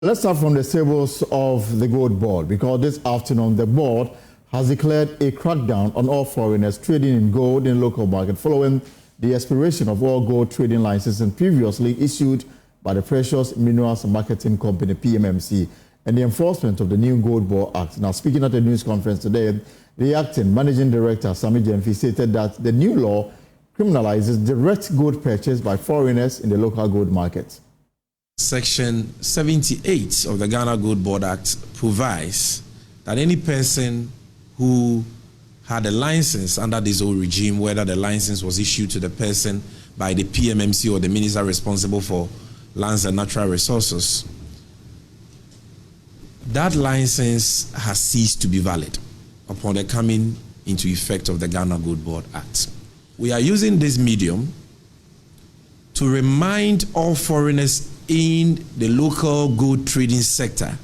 Let's start from the tables of the Gold Board, because this afternoon the board has declared a crackdown on all foreigners trading in gold in local market following the expiration of all gold trading licenses previously issued by the Precious Minerals Marketing Company (PMMC) and the enforcement of the new Gold Board Act. Now, speaking at a news conference today, the acting managing director Sami Gyamfi stated that the new law criminalizes direct gold purchase by foreigners in the local gold market. Section 78 of the Ghana Gold Board Act provides that any person who had a license under this old regime, whether the license was issued to the person by the PMMC or the minister responsible for lands and natural resources, that license has ceased to be valid upon the coming into effect of the Ghana Gold Board Act. We are using this medium to remind all foreigners in the local gold trading sector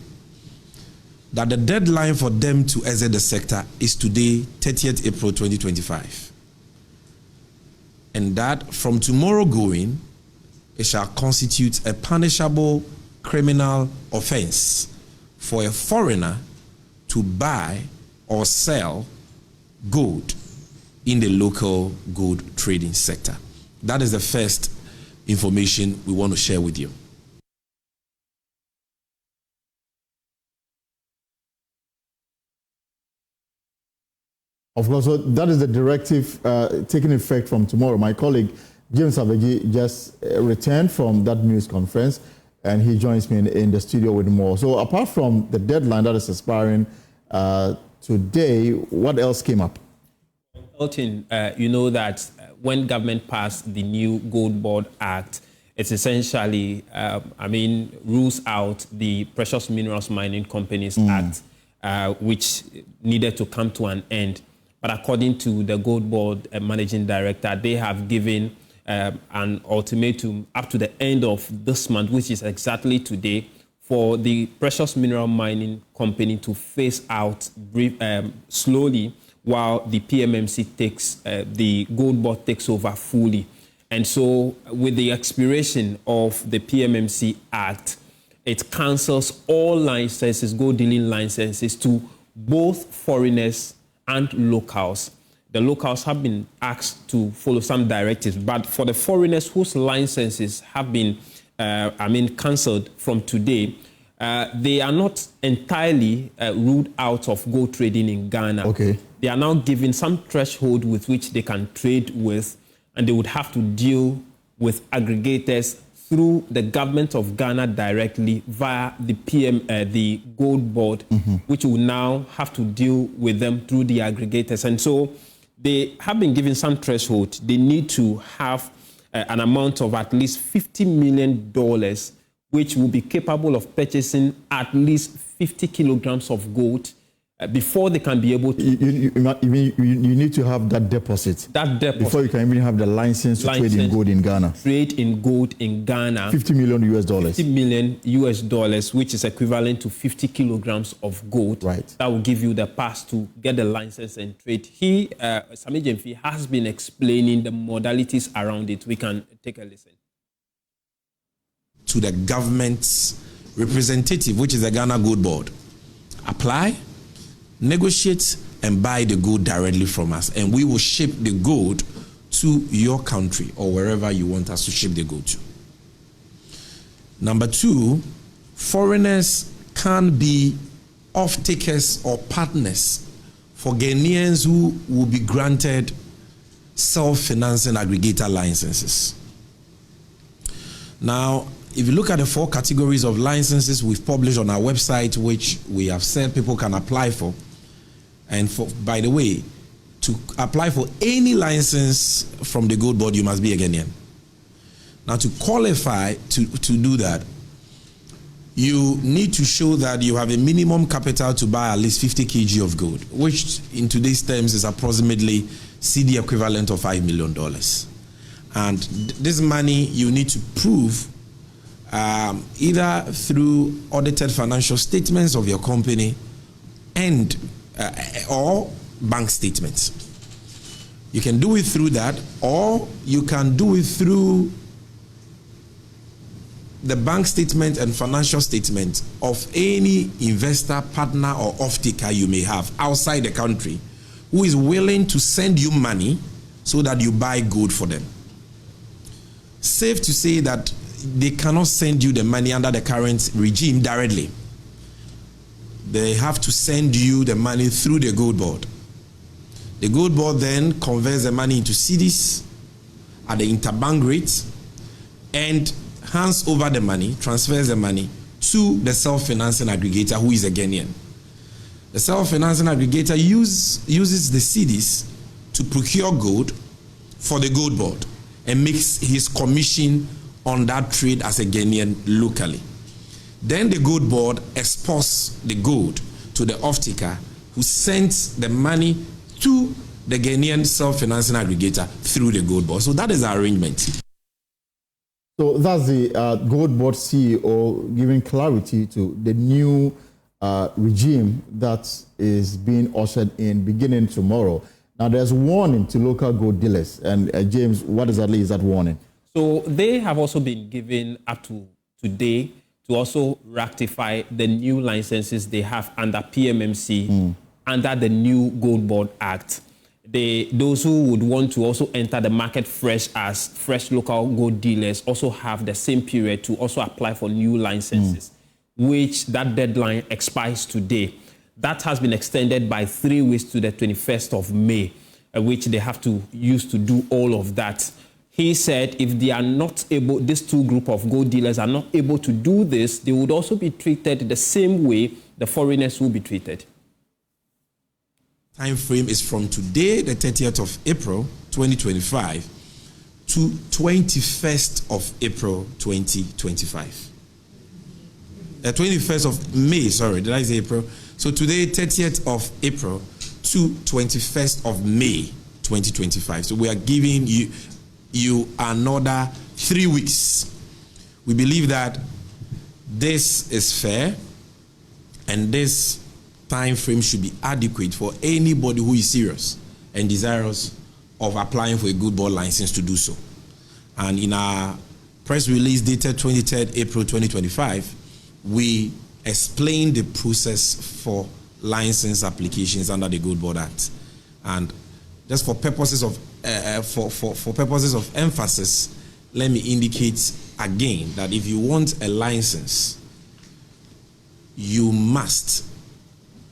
that the deadline for them to exit the sector is today, 30th April 2025. And that from tomorrow going, it shall constitute a punishable criminal offense for a foreigner to buy or sell gold in the local gold trading sector. That is the first information we want to share with you. Of course, so that is the directive taking effect from tomorrow. My colleague James Abegi just returned from that news conference, and he joins me in the studio with more. So apart from the deadline that is expiring today, what else came up? Elton, you know that when government passed the new Gold Board Act, it's essentially, rules out the Precious Minerals Mining Companies Act, which needed to come to an end. But according to the Gold Board Managing Director, they have given an ultimatum up to the end of this month, which is exactly today, for the Precious Mineral Mining Company to phase out slowly while the PMMC takes, the Gold Board takes over fully. And so with the expiration of the PMMC Act, it cancels all licenses, gold dealing licenses, to both foreigners and locals. The locals have been asked to follow some directives, but for the foreigners whose licenses have been, cancelled from today, they are not entirely ruled out of gold trading in Ghana. Okay. They are now given some threshold with which they can trade with, and they would have to deal with aggregators through the government of Ghana directly via the the Gold Board, which will now have to deal with them through the aggregators. And so they have been given some threshold. They need to have an amount of at least $50 million, which will be capable of purchasing at least 50 kilograms of gold before they can be able to. You need to have that deposit. That deposit. Before you can even have the license to trade in gold in Ghana. Trade in gold in Ghana. $50 million US. $50 million, which is equivalent to 50 kilograms of gold. Right. That will give you the pass to get the license and trade. Sami Gyamfi, has been explaining the modalities around it. We can take a listen. To the government's representative, which is the Ghana Gold Board, apply, negotiate, and buy the gold directly from us, and we will ship the gold to your country or wherever you want us to ship the gold to. Number two, foreigners can be off-takers or partners for Ghanaians who will be granted self-financing aggregator licenses. Now, if you look at the 4 categories of licenses we've published on our website, which we have said people can apply for, and by the way, to apply for any license from the Gold Board, you must be a Ghanaian. Now, to qualify to do that, you need to show that you have a minimum capital to buy at least 50 kg of gold, which in today's terms is approximately CD equivalent of $5 million. And this money you need to prove either through audited financial statements of your company and or bank statements. You can do it through that, or you can do it through the bank statement and financial statement of any investor, partner, or off-taker you may have outside the country who is willing to send you money so that you buy gold for them. Safe to say that they cannot send you the money under the current regime directly. They have to send you the money through the gold board. The gold board then converts the money into cedis at the interbank rate and hands over the money, transfers the money to the self-financing aggregator, who is a Ghanaian. The self-financing aggregator uses the cedis to procure gold for the gold board and makes his commission on that trade as a Ghanaian locally. Then the gold board exports the gold to the off-taker, who sends the money to the Ghanaian self-financing aggregator through the gold board. So that is our arrangement. So that's the gold board CEO giving clarity to the new regime that is being ushered in beginning tomorrow. Now, there's warning to local gold dealers. And James, what exactly is that warning? So they have also been given up to today to also rectify the new licenses they have under PMMC, under the new Gold Board Act. Those who would want to also enter the market fresh as fresh local gold dealers also have the same period to also apply for new licenses, which that deadline expires today. That has been extended by 3 weeks to the 21st of May, which they have to use to do all of that. He said if they are not able, these two group of gold dealers are not able to do this, they would also be treated the same way the foreigners will be treated. Time frame is from today, the 30th of April, 2025, to 21st of April, 2025. 21st of May, sorry, did I say April? So today, 30th of April to 21st of May, 2025. So we are giving you another 3 weeks. We believe that this is fair and this time frame should be adequate for anybody who is serious and desirous of applying for a gold board license to do so. And in our press release dated 23rd April 2025, we explained the process for license applications under the Gold Board Act. And just for purposes of for purposes of emphasis, let me indicate again that if you want a license, you must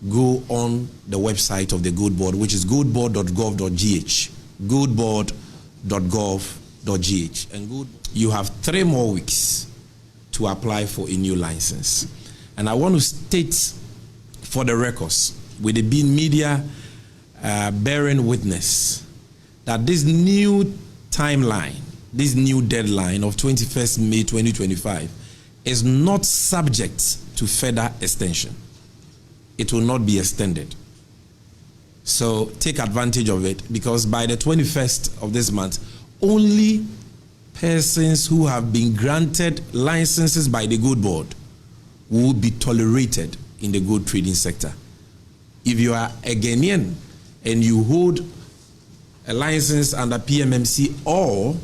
go on the website of the Gold Board, which is goldboard.gov.gh. Goldboard.gov.gh. And you have 3 more weeks to apply for a new license. And I want to state for the records, with the being media bearing witness, that this new timeline, this new deadline of 21st May 2025 is not subject to further extension. It will not be extended. So take advantage of it, because by the 21st of this month, only persons who have been granted licenses by the Gold Board will be tolerated in the gold trading sector. If you are a Ghanaian and you hold a license under PMMC or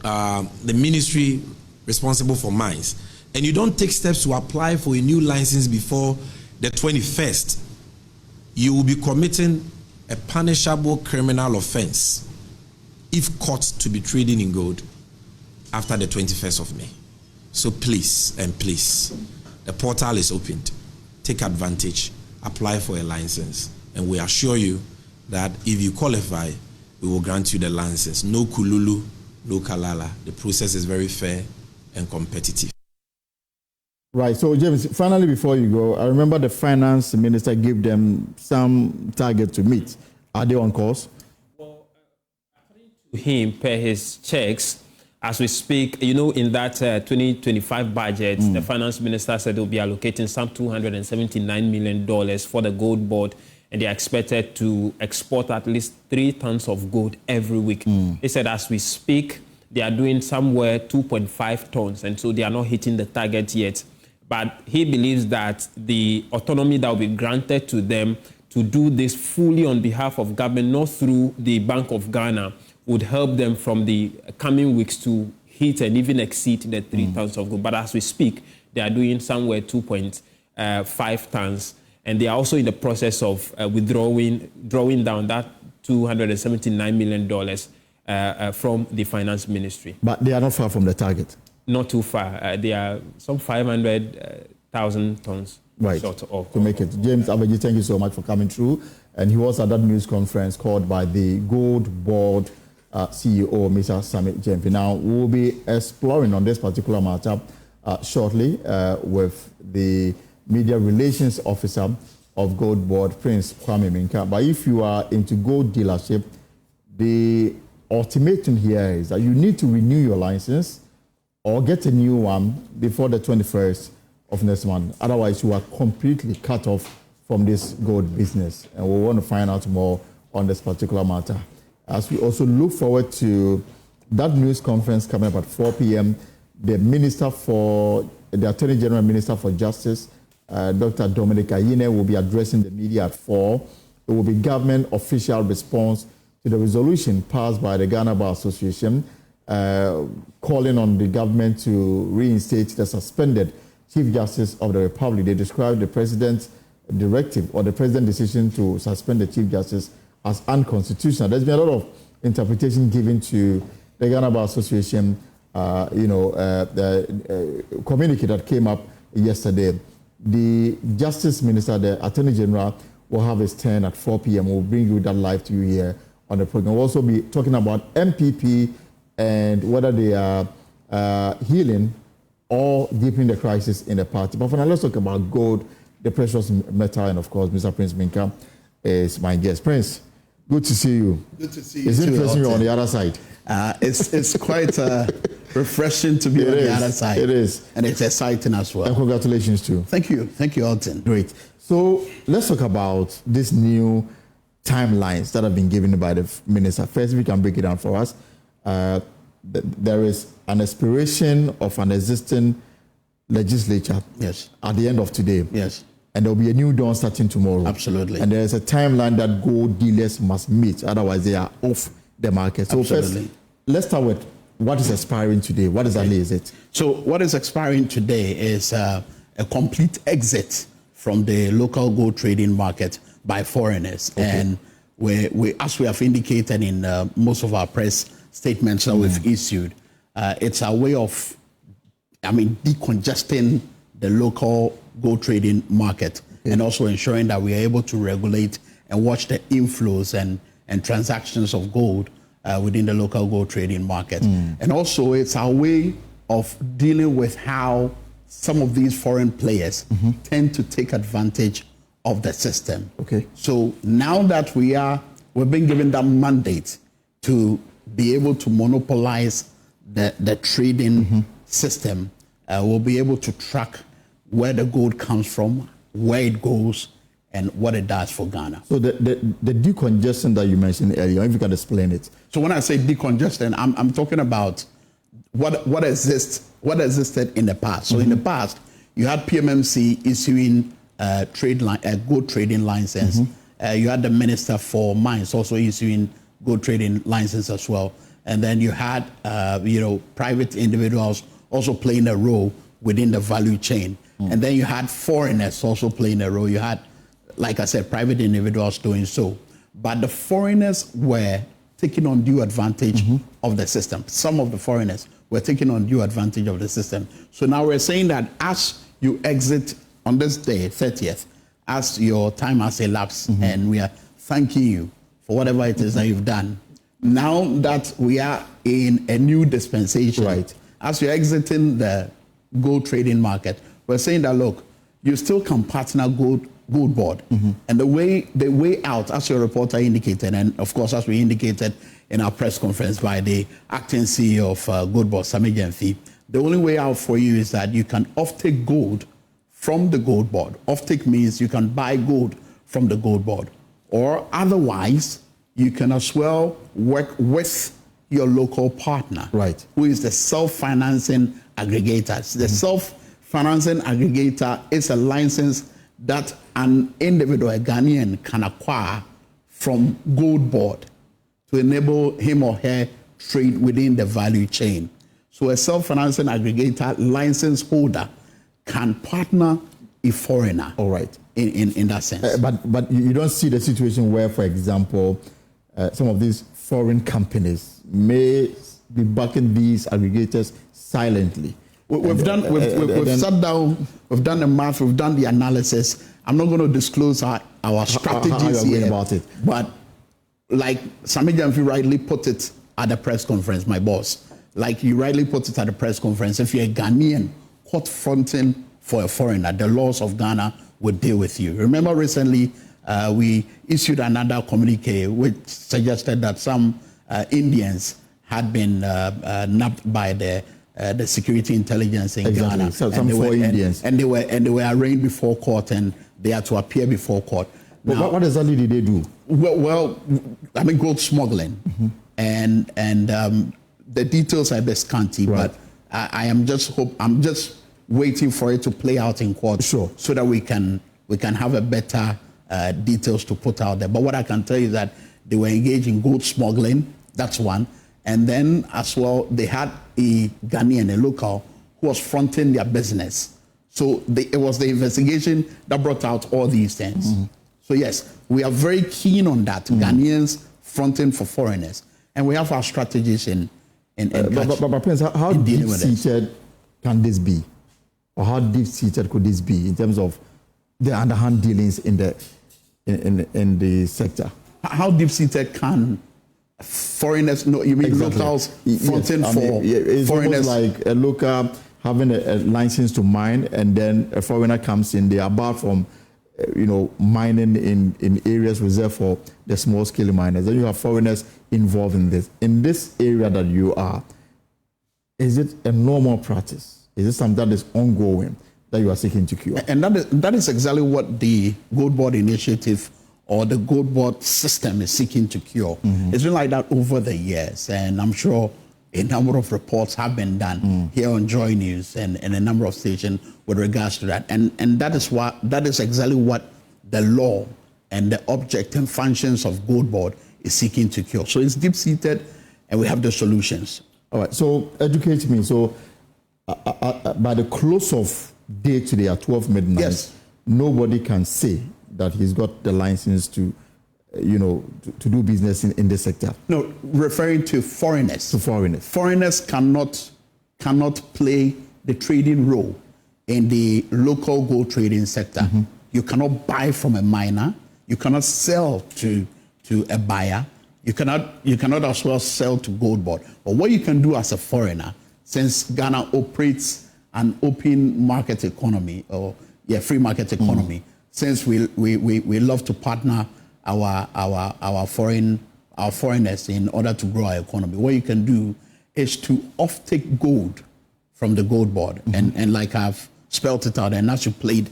the ministry responsible for mines, and you don't take steps to apply for a new license before the 21st, you will be committing a punishable criminal offense if caught to be trading in gold after the 21st of May. So please, the portal is opened. Take advantage, apply for a license, and we assure you that if you qualify, we will grant you the license. No kululu, no kalala. The process is very fair and competitive. Right. So, James, finally, before you go, I remember the finance minister gave them some target to meet. Are they on course? Well, according to him, per his checks, as we speak, you know, in that 2025 budget, the finance minister said they'll be allocating some $279 million for the gold board, and they are expected to export at least 3 tons of gold every week. They said as we speak, they are doing somewhere 2.5 tons, and so they are not hitting the target yet. But he believes that the autonomy that will be granted to them to do this fully on behalf of government, not through the Bank of Ghana, would help them from the coming weeks to hit and even exceed the 3 tons of gold. But as we speak, they are doing somewhere 2.5 tons. And they are also in the process of drawing down that $279 million from the finance ministry. But they are not far from the target. Not too far. They are some 500,000 tons short of. To make it. James Abeji, thank you so much for coming through. And he was at that news conference called by the Gold Board CEO, Mr. Sammy Gyamfi. Now, we'll be exploring on this particular matter shortly with the Media Relations Officer of Gold Board, Prince Kwame Minka. But if you are into gold dealership, the ultimatum here is that you need to renew your license or get a new one before the 21st of next month. Otherwise, you are completely cut off from this gold business. And we want to find out more on this particular matter. As we also look forward to that news conference coming up at 4 p.m., the Attorney General Minister for Justice, Dr. Dominic Ayine, will be addressing the media at 4. It will be government official response to the resolution passed by the Ghana Bar Association calling on the government to reinstate the suspended Chief Justice of the Republic. They described the President's directive or the President's decision to suspend the Chief Justice as unconstitutional. There's been a lot of interpretation given to the Ghana Bar Association, the communique that came up yesterday. The Justice Minister, the Attorney General, will have his turn at 4 p.m. We'll bring you that live to you here on the program. We'll also be talking about MPP and whether they are healing or deepening the crisis in the party. But for now, let's talk about gold, the precious metal, and of course, Mr. Prince Minka is my guest. Prince, good to see you. Good to see you. Is it interesting you're on the other side? It's quite refreshing to be on the other side. It is. And it's exciting as well. And congratulations too. Thank you. Thank you, Alton. Great. So let's talk about these new timelines that have been given by the minister. First, we can break it down for us. There is an expiration of an existing legislature at the end of today. Yes. And there will be a new dawn starting tomorrow. Absolutely. And there is a timeline that gold dealers must meet. Otherwise, they are off the market. So Absolutely. First, let's start with what is expiring today. What exactly is it? So what is expiring today is a complete exit from the local gold trading market by foreigners. Okay. And we, as we have indicated in most of our press statements that we've issued, it's a way of, decongesting the local gold trading market, and also ensuring that we are able to regulate and watch the inflows and transactions of gold within the local gold trading market. And also it's our way of dealing with how some of these foreign players tend to take advantage of the system. Okay. So now that we've been given that mandate to be able to monopolize the trading system, we'll be able to track where the gold comes from, where it goes, and what it does for Ghana. So the decongestion that you mentioned earlier, if you can explain it. So when I say decongestion, I'm talking about what existed in the past. So in the past, you had PMMC issuing gold trading license. You had the Minister for Mines also issuing gold trading license as well. And then you had private individuals also playing a role within the value chain. And then you had foreigners also playing a role. You had, like I said, private individuals doing so. But the foreigners were taking undue advantage of the system. Some of the foreigners were taking undue advantage of the system. So now we're saying that as you exit on this day, 30th, as your time has elapsed, and we are thanking you for whatever it is that you've done. Now that we are in a new dispensation, right, as you're exiting the gold trading market, we're saying that, look, you still can partner gold board. And the way out, as your reporter indicated, and of course, as we indicated in our press conference by the acting CEO of Gold Board, Sammy Gyamfi, the only way out for you is that you can offtake gold from the gold board. Offtake means you can buy gold from the gold board. Or otherwise, you can as well work with your local partner, right, who is the self-financing aggregator. The self-financing aggregator is a license that an individual, a Ghanaian, can acquire from Gold Board to enable him or her trade within the value chain. So a self-financing aggregator license holder can partner a foreigner. All right. In that sense. But you don't see the situation where, for example, some of these foreign companies may be backing these aggregators silently. We've sat down, we've done the math, we've done the analysis. I'm not going to disclose our strategies here about it. But like Sami Jamfi rightly put it at the press conference, my boss, like you rightly put it at the press conference, if you're a Ghanaian caught fronting for a foreigner, the laws of Ghana would deal with you. Remember recently, we issued another communique which suggested that some Indians had been nabbed by the security intelligence in Ghana. So some four Indians. And they were arraigned before court, and they had to appear before court. Now, what exactly did they do? Well, I mean, gold smuggling, and the details are a bit scanty, right. But I'm just waiting for it to play out in court, sure, so that we can have a better details to put out there. But what I can tell you is that they were engaged in gold smuggling. That's one. And then as well, they had a Ghanaian, a local, who was fronting their business. So it was the investigation that brought out all these things. So yes, we are very keen on that, Ghanaians fronting for foreigners. And we have our strategies in but Prince, how deep-seated can this be? Or how deep-seated could this be in terms of the underhand dealings in the sector? How deep-seated can foreigners, no, you mean exactly. Locals fronting for it's foreigners? Like a local having a license to mine, and then a foreigner comes in, they are barred from mining in areas reserved for the small-scale miners. Then you have foreigners involved in this. In this area that you are, is it a normal practice? Is it something that is ongoing that you are seeking to cure? And that is exactly what the Gold Board initiative or the Gold Board system is seeking to cure. It's been like that over the years, and I'm sure a number of reports have been done here on Joy News and a number of stations with regards to that. And that is exactly what the law and the object and functions of Gold Board is seeking to cure. So it's deep-seated, and we have the solutions. All right, so educate me. So by the close of day today at 12 midnight, yes, nobody can say that he's got the license to do business in this sector. No, referring to foreigners. To foreigners. Foreigners cannot play the trading role in the local gold trading sector. You cannot buy from a miner. You cannot sell to a buyer. You cannot as well sell to Gold Board. But what you can do as a foreigner, since Ghana operates an open market economy, or free market economy, since we love to partner our foreigners in order to grow our economy. What you can do is to offtake gold from the Gold Board, and like I've spelled it out, and as you played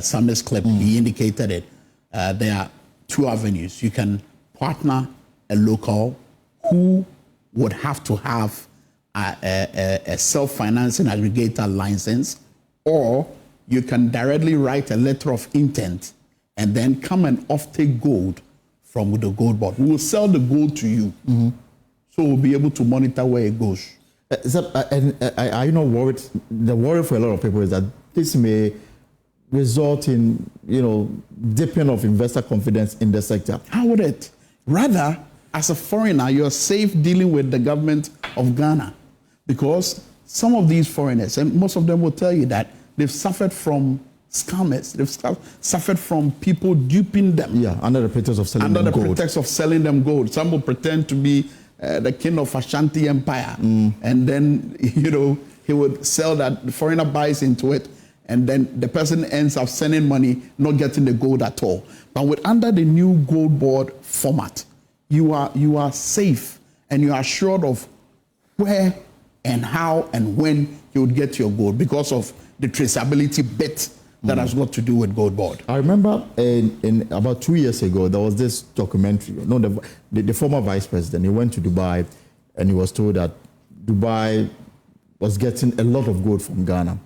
Sami's clip, he indicated it. There are two avenues. You can partner a local who would have to have a self-financing aggregator license, or you can directly write a letter of intent and then come and offtake gold from the Gold Board. We will sell the gold to you, so we'll be able to monitor where it goes. Are you not worried? The worry for a lot of people is that this may result in, dipping of investor confidence in the sector. How would it? Rather, as a foreigner, you're safe dealing with the government of Ghana, because some of these foreigners, and most of them will tell you that they've suffered from scammers. They've suffered from people duping them. Yeah, under the pretext of selling them gold. Under the pretext of selling them gold. Some will pretend to be the king of Ashanti Empire. And then, he would sell that, the foreigner buys into it, and then the person ends up sending money, not getting the gold at all. But under the new Gold Board format, you are safe, and you are assured of where and how and when you would get your gold, because of the traceability bit that has got to do with Gold Board. I remember in about 2 years ago, there was this documentary. The former vice president, he went to Dubai, and he was told that Dubai was getting a lot of gold from Ghana.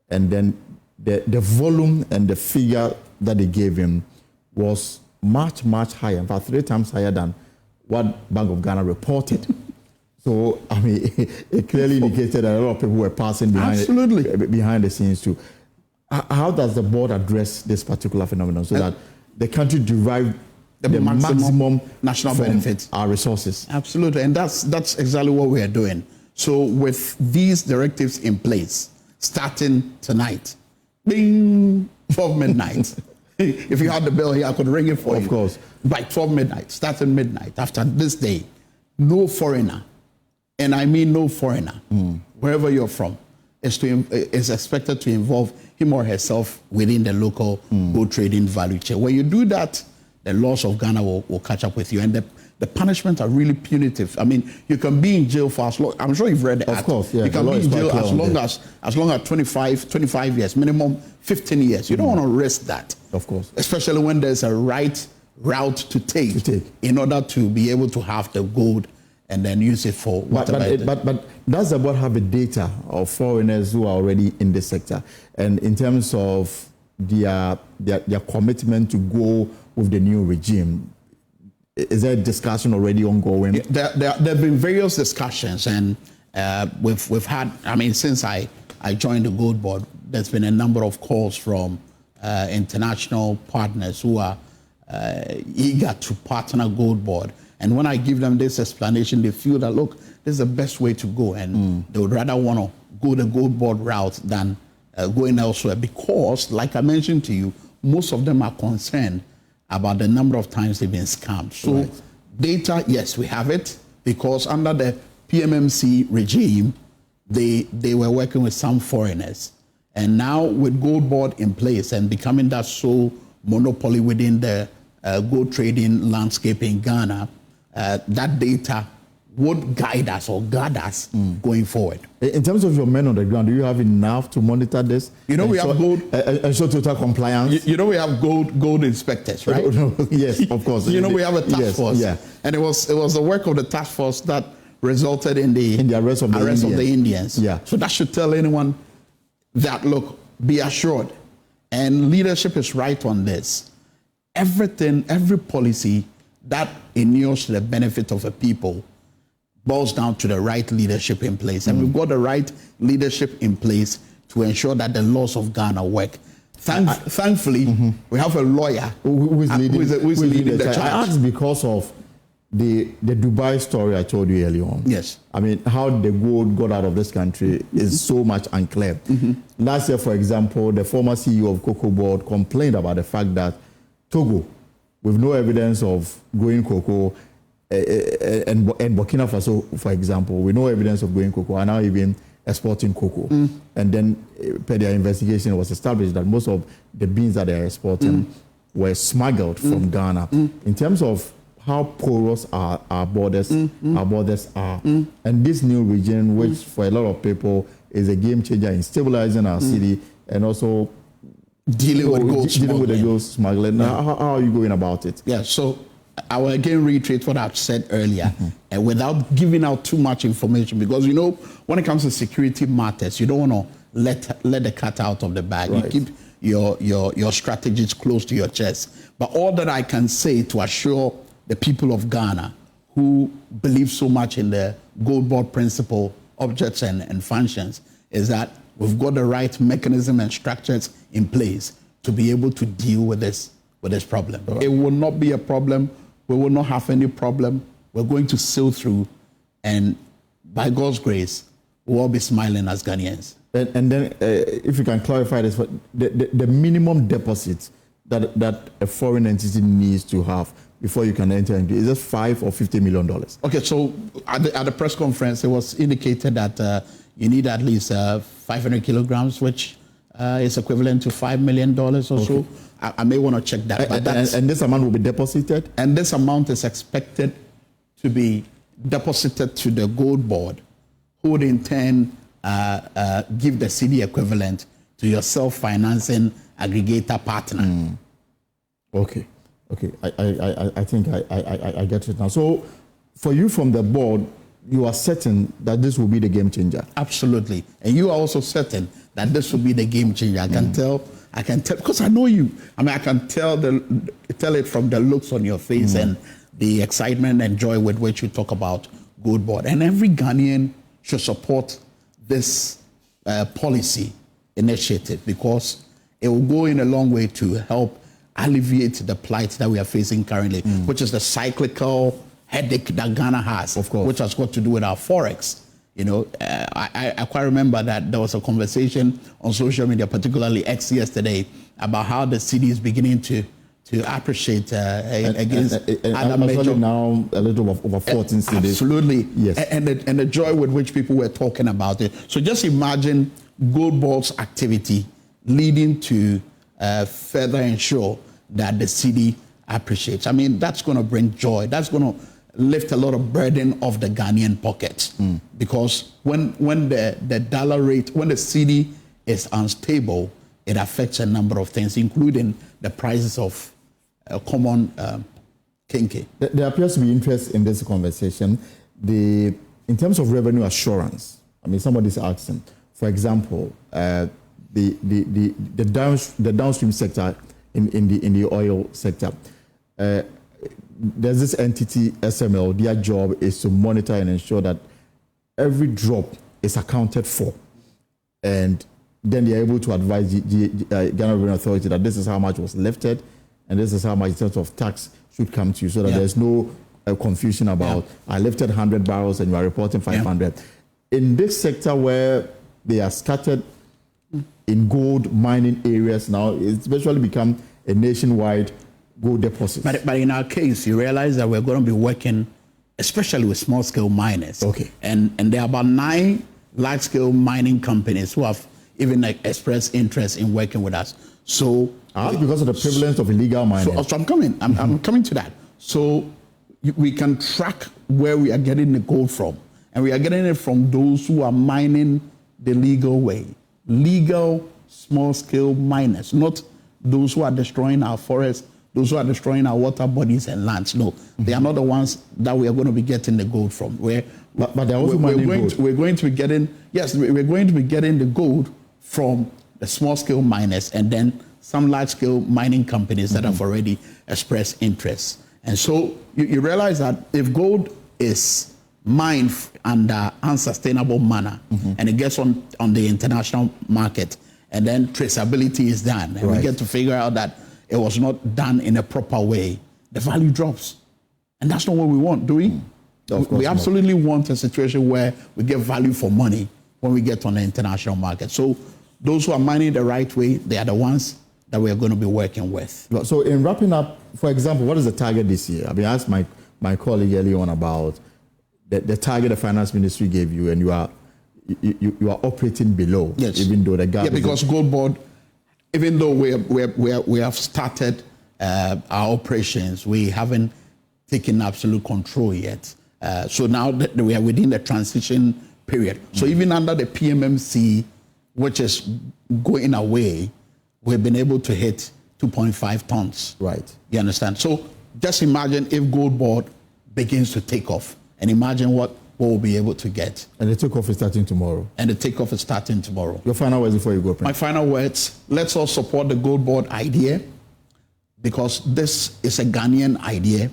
And then the volume and the figure that they gave him was much, much higher, in fact 3 times higher than what Bank of Ghana reported. So, I mean, it clearly indicated that a lot of people were passing behind the scenes too. How does the board address this particular phenomenon so that the country derive the maximum national benefits, our resources? Absolutely, and that's exactly what we are doing. So with these directives in place, starting tonight, bing, 12 midnight. If you had the bell here, I could ring it for you. Of course. By 12 midnight, starting midnight, after this day, no foreigner, and I mean no foreigner, wherever you're from, is expected to involve him or herself within the local gold trading value chain. When you do that, the laws of Ghana will catch up with you. And the punishments are really punitive. I mean, you can be in jail for as long, I'm sure you've read the act. Of course, yeah. You can be in jail as long as 25 years, minimum 15 years. You don't want to risk that. Of course. Especially when there's a right route to take in order to be able to have the gold and then use it for whatever. But does the board have the data of foreigners who are already in this sector? And in terms of their commitment to go with the new regime, is there a discussion already ongoing? There have been various discussions, and we've had, I mean, since I joined the gold board, there's been a number of calls from international partners who are eager to partner gold board. And when I give them this explanation, they feel that, look, this is the best way to go, and they would rather want to go the gold board route than going elsewhere, because, like I mentioned to you, most of them are concerned about the number of times they've been scammed. So data, yes, we have it, because under the PMMC regime, they were working with some foreigners. And now with gold board in place and becoming that sole monopoly within the gold trading landscape in Ghana, that data would guide us or guard us going forward. In terms of your men on the ground, do you have enough to monitor this? You know, we have gold. Ensure total compliance. You know, we have gold inspectors, right? Yes, of course. You know, we have a task force. Yeah. And it was the work of the task force that resulted in the arrest of the Indians. Yeah. So that should tell anyone that, look, be assured. And leadership is right on this. Every policy that inures to the benefit of a people boils down to the right leadership in place. And we've got the right leadership in place to ensure that the laws of Ghana work. Thankfully, we have a lawyer who is leading the charge. I asked because of the Dubai story I told you earlier on. Yes. I mean, how the gold got out of this country is so much unclear. Last year, for example, the former CEO of Cocoa Board complained about the fact that Togo, with no evidence of growing cocoa, and Burkina Faso, for example, with no evidence of growing cocoa, are now even exporting cocoa. And then, per their investigation, it was established that most of the beans that they are exporting were smuggled from Ghana. In terms of how porous our borders are, and this new region, which for a lot of people is a game changer in stabilizing our city and also dealing with the gold smuggling. How are you going about it? Yeah, so I will again reiterate what I've said earlier, and without giving out too much information, because, you know, when it comes to security matters, you don't want to let the cat out of the bag. Right. You keep your strategies close to your chest. But all that I can say to assure the people of Ghana who believe so much in the gold board principle, objects and functions, is that we've got the right mechanism and structures in place to be able to deal with this problem. Right. It will not be a problem. We will not have any problem. We're going to sail through, and by God's grace, we'll all be smiling as Ghanaians. And then, if you can clarify this, the minimum deposit that a foreign entity needs to have before you can enter into, is it $5 or $50 million? Okay, so at the press conference, it was indicated that you need at least 500 kilograms, which is equivalent to $5 million or so. I may want to check that. But and this amount will be deposited? And this amount is expected to be deposited to the gold board, who would in turn give the CD equivalent to your self-financing aggregator partner. Okay. I think I get it now. So for you from the board, you are certain that this will be the game changer? Absolutely. And you are also certain that this will be the game changer. I can tell, because I know you. I mean, I can tell it from the looks on your face and the excitement and joy with which you talk about Gold Board. And every Ghanaian should support this policy initiative, because it will go in a long way to help alleviate the plight that we are facing currently, which is the cyclical headache that Ghana has, of course, which has got to do with our forex. You know, I quite remember that there was a conversation on social media, particularly X yesterday, about how the city is beginning to appreciate against other major. Now a little over 14 cities. Absolutely, yes. And the joy with which people were talking about it. So just imagine Gold Board's activity leading to further ensure that the city appreciates. I mean, that's going to bring joy. That's going to lift a lot of burden off the Ghanaian pockets, because when the dollar rate, when the cedi is unstable, it affects a number of things, including the prices of common kinky. There appears to be interest in this conversation. In terms of revenue assurance, I mean, somebody's asking, for example, the downstream sector in the oil sector. There's this entity, SML, their job is to monitor and ensure that every drop is accounted for. And then they're able to advise the Ghana Revenue Authority that this is how much was lifted and this is how much in terms of tax should come to you, so that there's no confusion about, I lifted 100 barrels and you are reporting 500. In this sector where they are scattered in gold mining areas now, it's virtually become a nationwide gold deposit. But in our case, you realize that we're going to be working especially with small-scale miners. Okay. And there are about 9 large-scale mining companies who have even expressed interest in working with us. So because of the prevalence of illegal mining. So I'm coming to that. So we can track where we are getting the gold from, and we are getting it from those who are mining the legal way. Legal small-scale miners, not those who are destroying our forests, those who are destroying our water bodies and lands. No, they are not the ones that we are going to be getting the gold from. But they're also mining gold. We're going to be getting the gold from the small-scale miners, and then some large-scale mining companies that have already expressed interest. And so you realize that if gold is mined under unsustainable manner, and it gets on the international market, and then traceability is done, and we get to figure out that it was not done in a proper way, the value drops. And that's not what we want, do we? We absolutely want a situation where we get value for money when we get on the international market. So those who are mining the right way, they are the ones that we are going to be working with. So in wrapping up, for example, what is the target this year? I mean, I asked my colleague earlier on about the target the finance ministry gave you, and you are operating below. Yes. Even though the gap. Yeah, because Gold Board, even though we have started our operations, we haven't taken absolute control yet. So now that we are within the transition period. So even under the PMMC, which is going away, we've been able to hit 2.5 tons. Right. You understand? So just imagine if Gold Board begins to take off, and imagine what we'll be able to get. And the takeoff is starting tomorrow. Your final words before you go, Prince. My final words, let's all support the Gold Board idea, because this is a Ghanaian idea.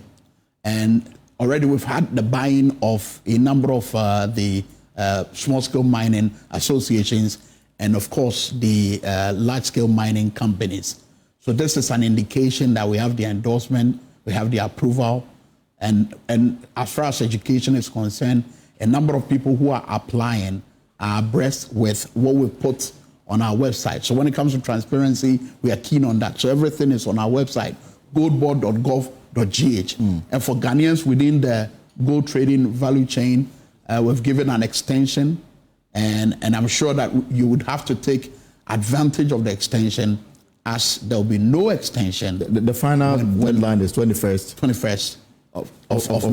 And already we've had the buy-in of a number of the small-scale mining associations, and of course the large-scale mining companies. So this is an indication that we have the endorsement, we have the approval, and as far as education is concerned, a number of people who are applying are abreast with what we put on our website. So when it comes to transparency, we are keen on that. So everything is on our website, goldboard.gov.gh. And for Ghanaians within the gold trading value chain, we've given an extension, and I'm sure that you would have to take advantage of the extension, as there will be no extension. The final deadline is 21st of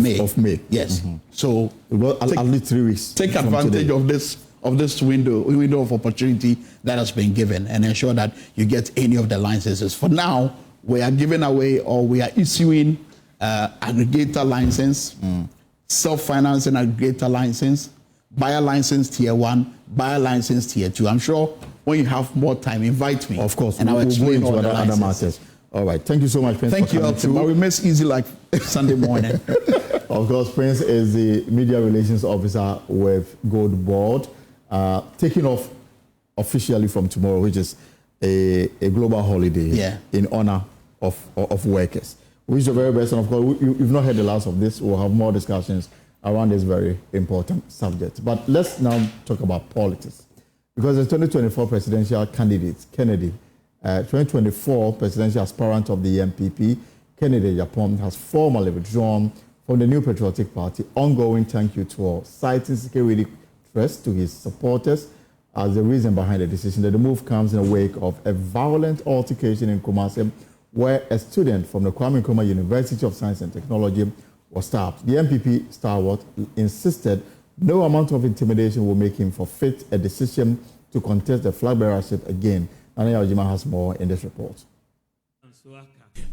May. Of May. Yes. So at least 3 weeks. Take advantage of this window of opportunity that has been given, and ensure that you get any of the licenses. For now, we are giving away, or we are issuing aggregator license, self-financing aggregator license, buyer license tier 1, buyer license tier 2. I'm sure when you have more time, invite me. Of course, and I'll explain all the other matters. All right. Thank you so much, Prince. Thank you, Elton. But we miss easy like Sunday morning. Of course, Prince is the media relations officer with Gold Board, taking off officially from tomorrow, which is a global holiday in honor of workers. We wish the very best, and of course, you've not heard the last of this. We'll have more discussions around this very important subject. But let's now talk about politics. Because the 2024 presidential candidate, Kennedy, 2024 presidential aspirant of the MPP, Kennedy Japan, has formally withdrawn from the New Patriotic Party ongoing thank you tour, citing security threats to his supporters as the reason behind the decision. That the move comes in the wake of a violent altercation in Kumasi, where a student from the Kwame Nkrumah University of Science and Technology was stabbed. The MPP stalwart insisted no amount of intimidation will make him forfeit a decision to contest the flag bearership again. Nana Ojima has more in this report.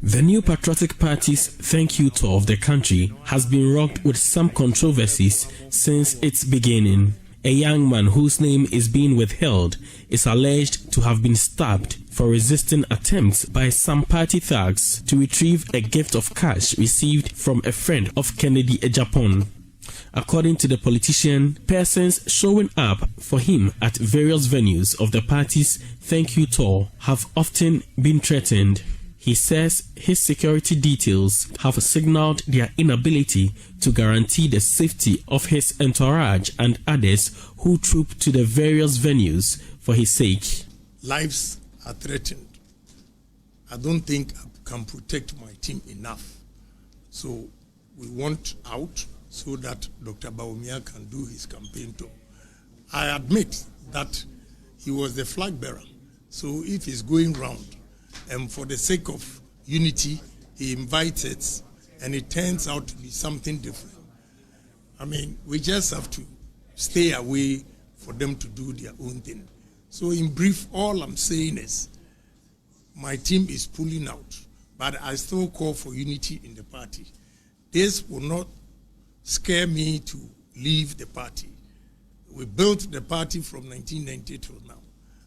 The New Patriotic Party's thank you tour of the country has been rocked with some controversies since its beginning. A young man whose name is being withheld is alleged to have been stabbed for resisting attempts by some party thugs to retrieve a gift of cash received from a friend of Kennedy Japan. According to the politician, persons showing up for him at various venues of the party's thank you tour have often been threatened. He says his security details have signaled their inability to guarantee the safety of his entourage and others who troop to the various venues for his sake. Lives are threatened. I don't think I can protect my team enough. So we want out so that Dr. Bawumia can do his campaign tour. I admit that he was the flag bearer. So if he's going round, and for the sake of unity, he invites it, and it turns out to be something different. I mean, we just have to stay away for them to do their own thing. So in brief, all I'm saying is, my team is pulling out, but I still call for unity in the party. This will not scare me to leave the party. We built the party from 1990 till now.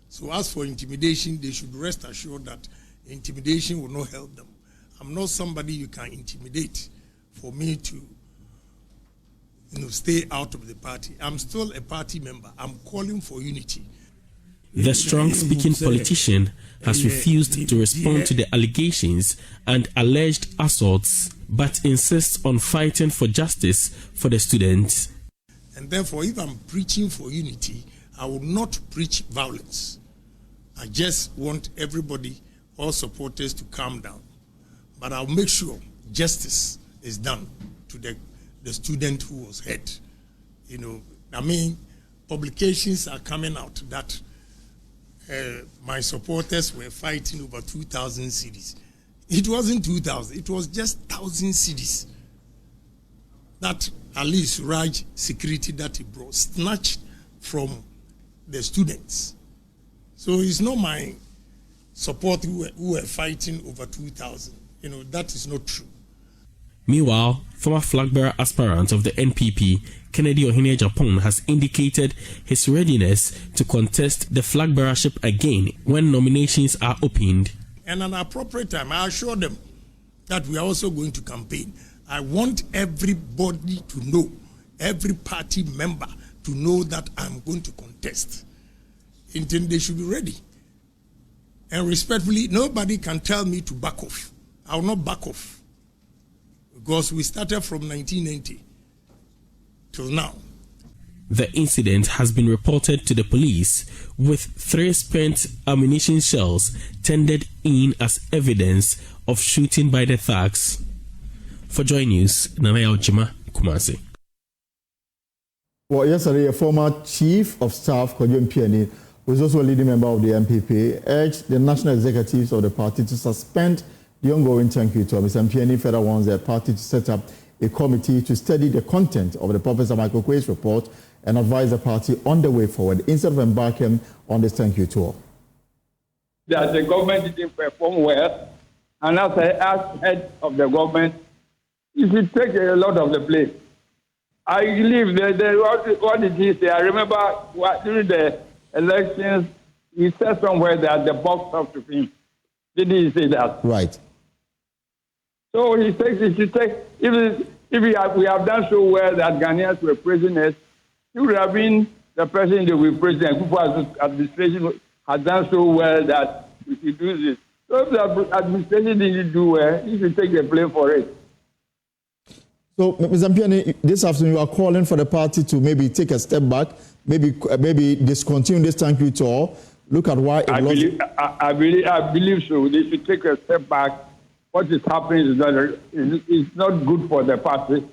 So as for intimidation, they should rest assured that intimidation will not help them. I'm not somebody you can intimidate for me to stay out of the party. I'm still a party member. I'm calling for unity. The strong-speaking politician has refused to respond to the allegations and alleged assaults, but insists on fighting for justice for the students. And therefore, if I'm preaching for unity, I will not preach violence. I just want everybody, all supporters, to calm down. But I'll make sure justice is done to the student who was hurt. Publications are coming out that my supporters were fighting over 2,000 cedis. It wasn't 2,000, it was just 1,000 cedis. That Ali Suraj security that he brought, snatched from the students. So it's not my support who were fighting over 2,000. That is not true. Meanwhile, former flag bearer aspirant of the NPP, Kennedy Ohene Japan, has indicated his readiness to contest the flag bearership again when nominations are opened. And at an appropriate time, I assure them that we are also going to campaign. I want everybody to know, every party member to know that I'm going to contest. They should be ready. And respectfully, nobody can tell me to back off. I will not back off. Because we started from 1990 till now. The incident has been reported to the police, with 3 spent ammunition shells tendered in as evidence of shooting by the thugs. For Joy News, Nana Ojima, Kumasi. Well, yesterday, a former chief of staff, Kwadwo Mpiani, who is also a leading member of the MPP, urged the national executives of the party to suspend the ongoing thank you tour. Mr. Mpiani further wants the party to set up a committee to study the content of the Professor Michael Quay's report and advise the party on the way forward instead of embarking on this thank you tour. That the government didn't perform well, and as head of the government, you should take a lot of the blame. I believe what did he say? I remember during the elections, he said somewhere that the box talked to him. Didn't he say that? Right. So he should take, if If we have done so well that Ghanaians were prisoners, he would have been the president that we president. Kufuor's administration has done so well that we should do this. So if the administration didn't do well, he should take the blame for it. So, Ms. Ampiani, this afternoon you are calling for the party to maybe take a step back, maybe discontinue this thank you tour. Look at why it I believe so. They should take a step back. What is happening is not good for the party,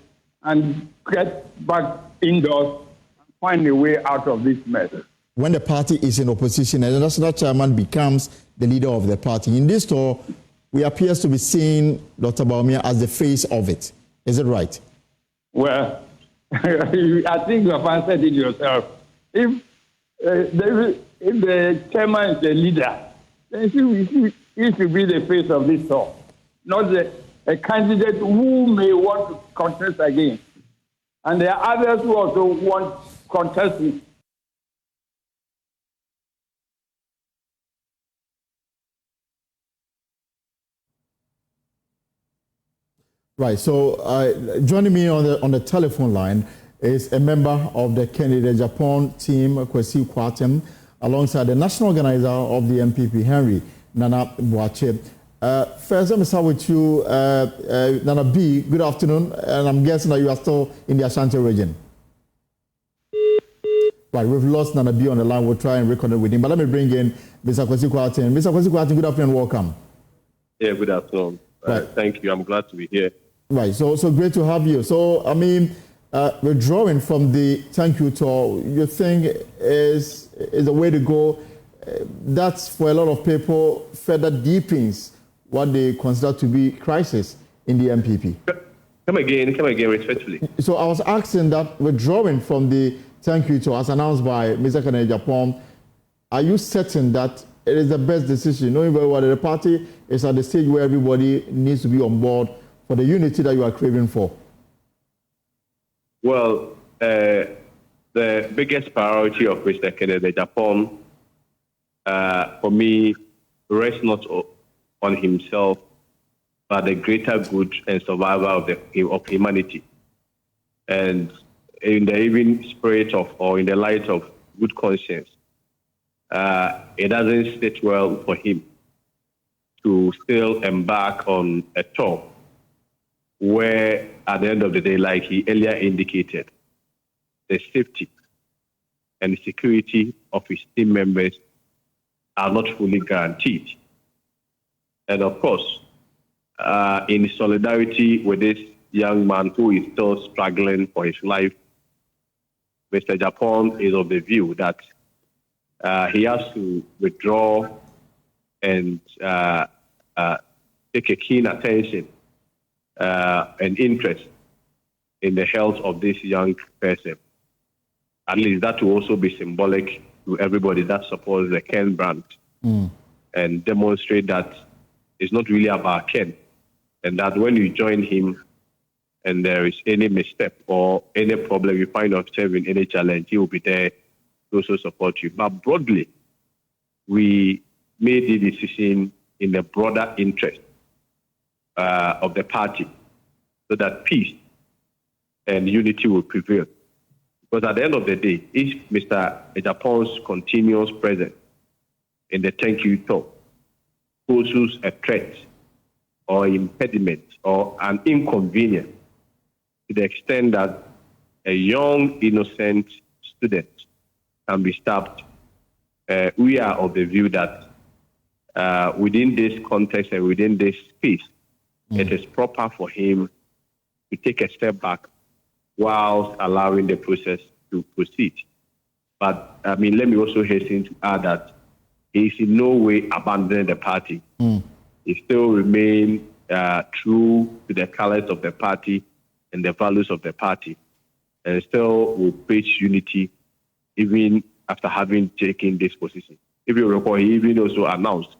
and get back indoors and find a way out of this mess. When the party is in opposition and the national chairman becomes the leader of the party, in this tour, we appear to be seeing Dr. Bawumia as the face of it. Is it right? Well, I think you have answered it yourself. If the chairman is the leader, then he should be the face of this tour, not a candidate who may want to contest again. And there are others who also want contesting. Right. So joining me on the telephone line is a member of the candidate Japan team, Kwesi Kwatem, alongside the national organizer of the MPP, Henry Nana Boache. First, let me start with you, Nana B. Good afternoon, and I'm guessing that you are still in the Ashanti region. Right, we've lost Nana B on the line. We'll try and reconnect with him. But let me bring in Mr. Kwesi Kwatem. Mr. Kwesi Kwatem, good afternoon and welcome. Yeah, good afternoon. Right. Thank you. I'm glad to be here. Right, so great to have you. So, I mean, withdrawing from the thank you tour, you think is the way to go? That's for a lot of people further deepens what they consider to be crisis in the MPP. Come again, respectfully. So I was asking that withdrawing from the thank you tour, as announced by Mr. Kennedy Japan, are you certain that it is the best decision, knowing very well that the party is at the stage where everybody needs to be on board for the unity that you are craving for? Well, the biggest priority of Mr. Kennedy Japan, for me, rests not on himself, but the greater good and survival of humanity. And in the even spirit of, or in the light of good conscience, it doesn't sit well for him to still embark on a tour where, at the end of the day, like he earlier indicated, the safety and the security of his team members are not fully guaranteed. And of course, in solidarity with this young man who is still struggling for his life, Mr. Japan is of the view that he has to withdraw and take a keen attention and interest in the health of this young person. At least that will also be symbolic to everybody that supports the Ken brand and demonstrate that it's not really about Ken, and that when you join him and there is any misstep or any problem you find yourself in, any challenge, he will be there to also support you. But broadly, we made the decision in the broader interest of the party so that peace and unity will prevail. Because at the end of the day, if Mr. Japan's continuous presence in the thank you talk poses a threat or impediment or an inconvenience to the extent that a young, innocent student can be stabbed, we are of the view that within this context and within this space, it is proper for him to take a step back whilst allowing the process to proceed. But, I mean, let me also hasten to add that he is in no way abandoning the party. He still remains true to the colors of the party and the values of the party, and still will preach unity even after having taken this position. If you recall, he even also announced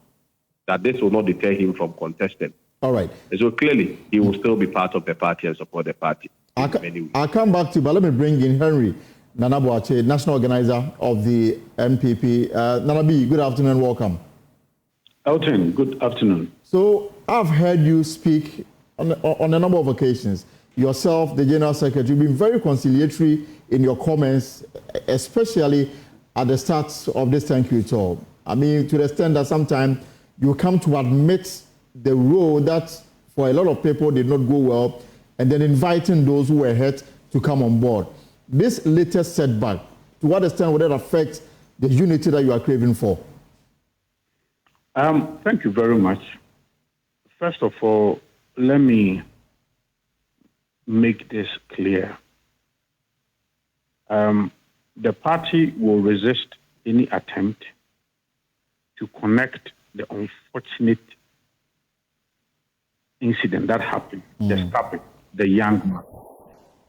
that this will not deter him from contesting. All right. And so clearly, he will still be part of the party and support the party. I'll come back to you, but let me bring in Henry Nana Boache, national organizer of the MPP. Nana B, good afternoon and welcome. Elton, good afternoon. So I've heard you speak on a number of occasions yourself, the General Secretary, you've been very conciliatory in your comments, especially at the start of this thank you tour. I mean, to the extent that sometimes you come to admit the role that for a lot of people did not go well, and then inviting those who were hurt to come on board. This latest setback, to what extent would it affect the unity that you are craving for? Thank you very much. First of all, let me make this clear. The party will resist any attempt to connect the unfortunate incident that happened, the stabbing, the young man.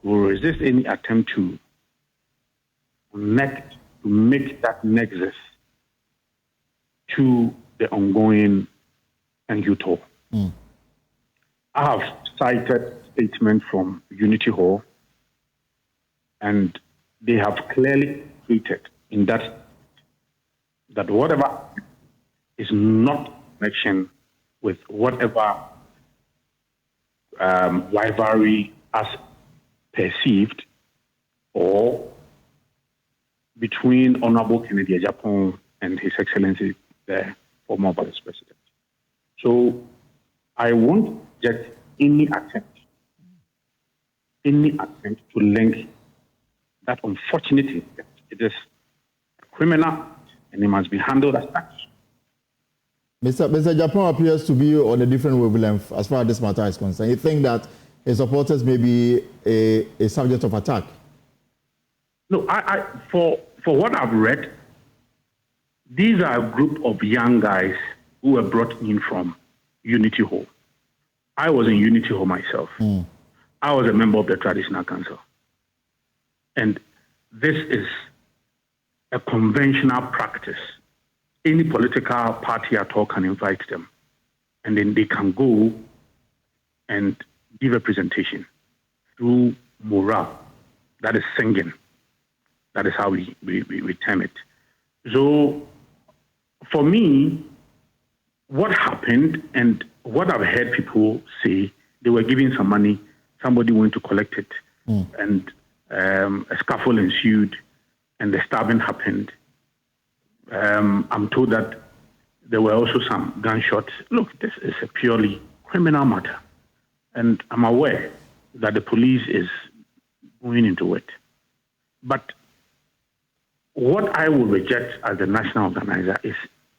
We will resist any attempt to connect, to make that nexus to the ongoing NU tour. I have cited statement from Unity Hall, and they have clearly stated in that whatever is not in connection with whatever rivalry as perceived or between Honorable Kennedy Japan and His Excellency the former Vice President. So I won't get any attempt to link that unfortunate incident. It is criminal and it must be handled as such. Mr. Japan appears to be on a different wavelength as far as this matter is concerned. You think that his supporters may be a subject of attack? No, for what I've read, these are a group of young guys who were brought in from Unity Hall. I was in Unity Hall myself. I was a member of the Traditional Council. And this is a conventional practice. Any political party at all can invite them. And then they can go and give a presentation through morale. That is singing. That is how we term it. So for me, what happened and what I've heard people say, they were giving some money, somebody went to collect it, and a scuffle ensued, and the stabbing happened. I'm told that there were also some gunshots. Look, this is a purely criminal matter, and I'm aware that the police is going into it. But what I will reject as the national organizer is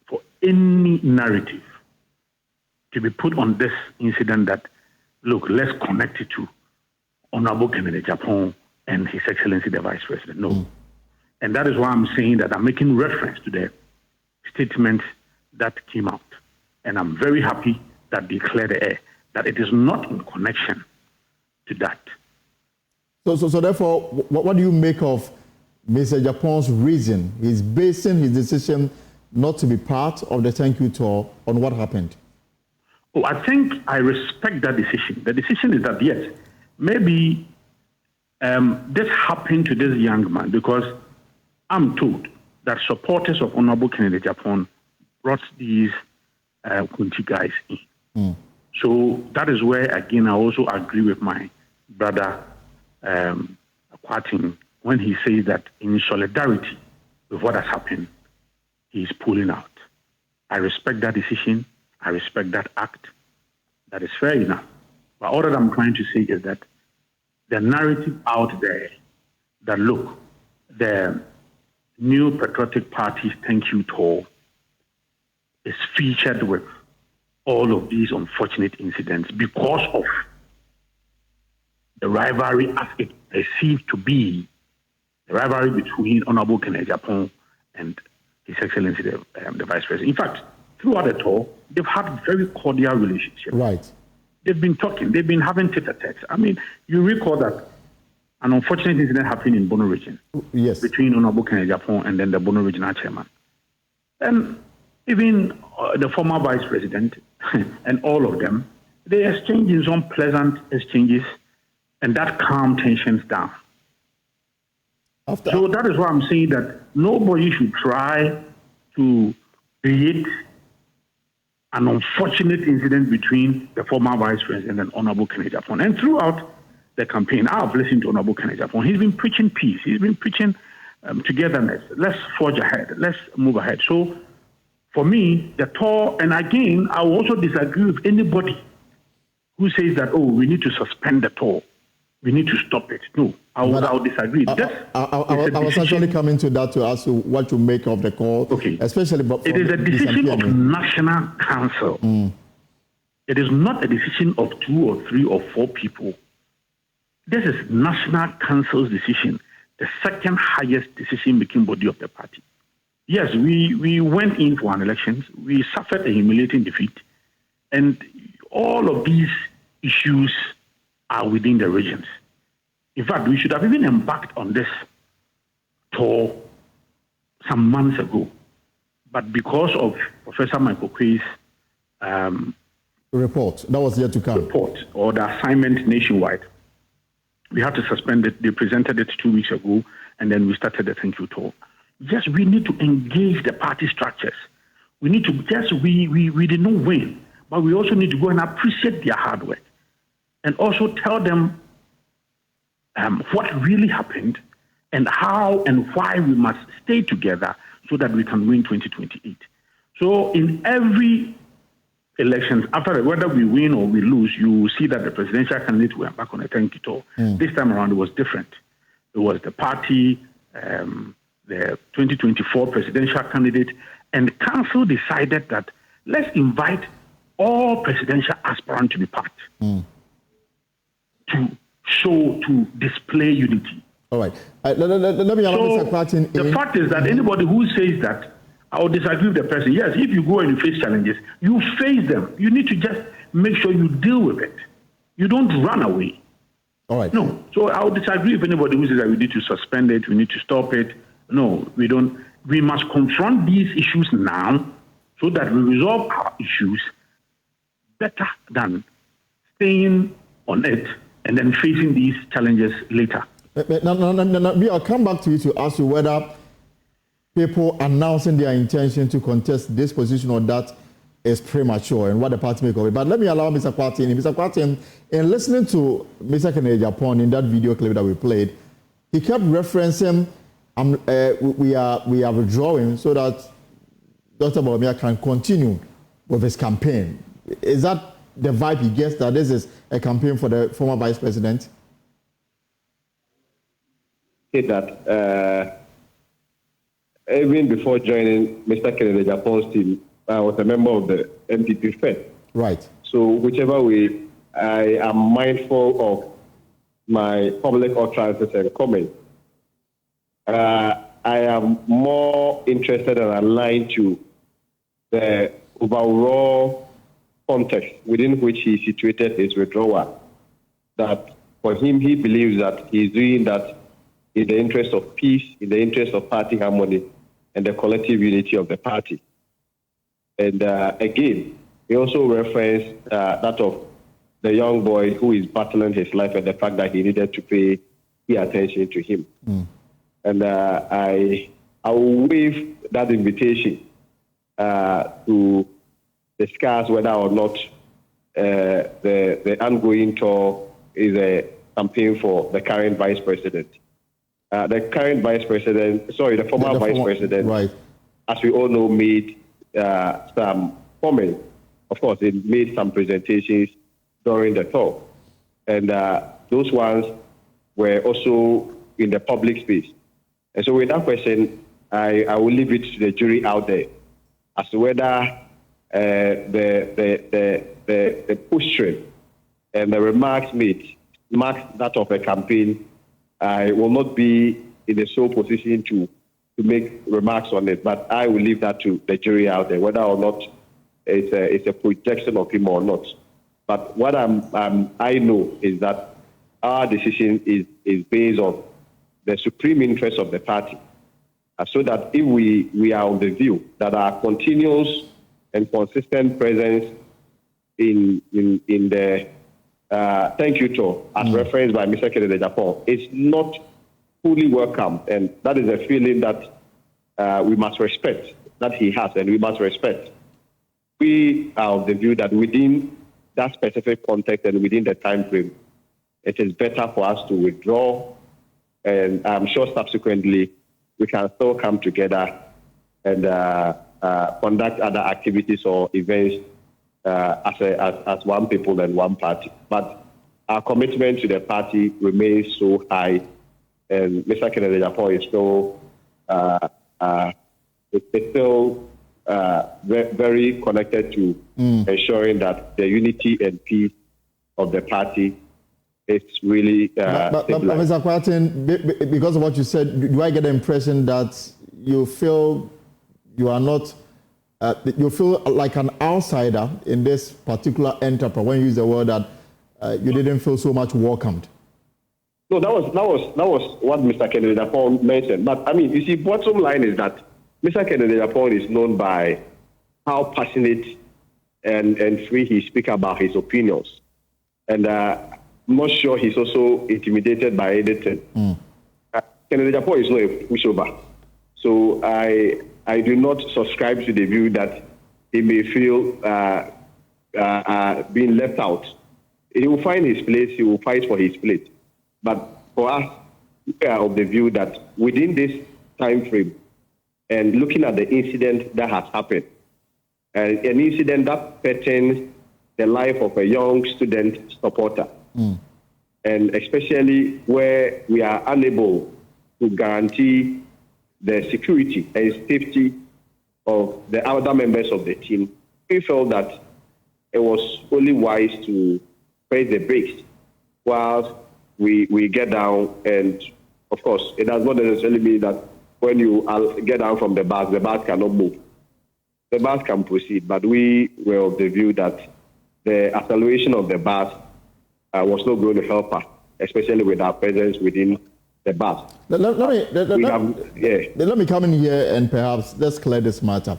for any narrative to be put on this incident that, look, let's connect it to Honorable Kennedy Japan and His Excellency the Vice President. No. And that is why I'm saying that I'm making reference to the statement that came out. And I'm very happy that they cleared the air, that it is not in connection to that. So therefore, what do you make of Mr. Japan's reason? He's basing his decision not to be part of the thank you tour on what happened. Oh, I think I respect that decision. The decision is that, yes, maybe this happened to this young man because I'm told that supporters of Honorable Kennedy Japan brought these Kunti guys in. So that is where, again, I also agree with my brother Kwatin when he says that in solidarity with what has happened, he is pulling out. I respect that decision. I respect that act. That is fair enough. But all that I'm trying to say is that the narrative out there that, look, the new Patriotic Party's thank you tour is featured with all of these unfortunate incidents because of the rivalry as it perceived to be the rivalry between Honorable Kennedy Japan and His Excellency the Vice President. In fact, throughout the tour, they've had very cordial relationship. Right. They've been talking. They've been having tete-a-tete. I mean, you recall that an unfortunate incident happened in Bono region. Yes. Between Honorable Kennedy Japan and then the Bono regional chairman. And even the former vice president and all of them, they exchanged some pleasant exchanges, and that calmed tensions down. So that is why I'm saying that nobody should try to create an unfortunate incident between the former vice president and Honorable Kennedy Japan. And throughout the campaign, I've listened to Honorable Kennedy Japon. He's been preaching peace. He's been preaching togetherness. Let's forge ahead. Let's move ahead. So, for me, the tour, and again, I will also disagree with anybody who says that, we need to suspend the tour. We need to stop it. No, I'll disagree. I was actually coming to that to ask you what you make of the call. Okay. Especially, it is a decision of National Council. It is not a decision of 2 or 3 or 4 people. This is National Council's decision, the second highest decision-making body of the party. Yes, we went in for an elections. We suffered a humiliating defeat. And all of these issues are within the regions. In fact, we should have even embarked on this tour some months ago. But because of Professor Michael Quay's report, that was yet to come. Report, or the assignment nationwide, we had to suspend it. They presented it 2 weeks ago, and then we started the thank you tour. Yes, we need to engage the party structures. We need to, we did not win, but we also need to go and appreciate their hard work and also tell them what really happened and how and why we must stay together so that we can win 2028. So in every elections, after whether we win or we lose, you will see that the presidential candidates were back on a thank you tour. This time around, it was different. It was the party, the 2024 presidential candidate, and council decided that let's invite all presidential aspirants to be part to display unity. All right. Let me allow Mr. Martin. The fact is that anybody who says that I would disagree with the person. Yes, if you go and you face challenges, you face them. You need to just make sure you deal with it. You don't run away. All right. No. So I would disagree with anybody who says that we need to suspend it, we need to stop it. No, we don't. We must confront these issues now so that we resolve our issues better than staying on it and then facing these challenges later. No. I'll come back to you to ask you whether people announcing their intention to contest this position or that is premature and what the party make of it. But let me allow Mr. Kwarteng. Mr. Kwarteng, in listening to Mr. Kennedy Japon in that video clip that we played, he kept referencing we are withdrawing so that Dr. Bawumia can continue with his campaign. Is that the vibe he gets, that this is a campaign for the former vice president? Say that even before joining Mr. Kennedy Japon's team, I was a member of the MPP Fed. Right. So whichever way, I am mindful of my public utterances and comments. I am more interested and aligned to the overall context within which he situated his withdrawal. That for him, he believes that he's doing that in the interest of peace, in the interest of party harmony, and the collective unity of the party. And again, he also referenced that of the young boy who is battling his life and the fact that he needed to pay attention to him. And I will waive that invitation to discuss whether or not the ongoing tour is a campaign for the current vice president. The former vice president, right, as we all know, made some comments. Of course, he made some presentations during the tour. And those ones were also in the public space. And so with that question, I will leave it to the jury out there as to whether the posturing and the remarks made marks that of a campaign. I will not be in a sole position to make remarks on it, but I will leave that to the jury out there, whether or not it's a projection of him or not. But what I know is that our decision is based on the supreme interest of the party, so that if we are of the view that our continuous and consistent presence in the thank you tour, as referenced by Mr. Kennedy Japon, is not fully welcome, and that is a feeling that we must respect, that he has, and we must respect. We are of the view that within that specific context and within the time frame, it is better for us to withdraw, and I'm sure subsequently we can still come together and conduct other activities or events as one people and one party. But our commitment to the party remains so high, and Mr. Kennedy Japon is still very connected to ensuring that the unity and peace of the party is really. But Mr. Kwarteng, because of what you said, do I get the impression that you feel you are not? You feel like an outsider in this particular enterprise when you use the word that you didn't feel so much welcomed? No, that was what Mr. Kennedy Japon mentioned. But I mean, you see, bottom line is that Mr. Kennedy Japon is known by how passionate and free he speaks about his opinions. And I'm not sure he's also intimidated by anything. Kennedy Japon is not a pushover. So I do not subscribe to the view that he may feel being left out. He will find his place, he will fight for his place. But for us, we are of the view that within this time frame, and looking at the incident that has happened, an incident that pertains the life of a young student supporter, and especially where we are unable to guarantee the security and safety of the other members of the team, we felt that it was only wise to press the brakes whilst we get down. And of course, it does not necessarily mean that when you get down from the bus cannot move. The bus can proceed, but we were of the view that the acceleration of the bus was not going to help us, especially with our presence within the bus. Let me come in here and perhaps let's clear this matter.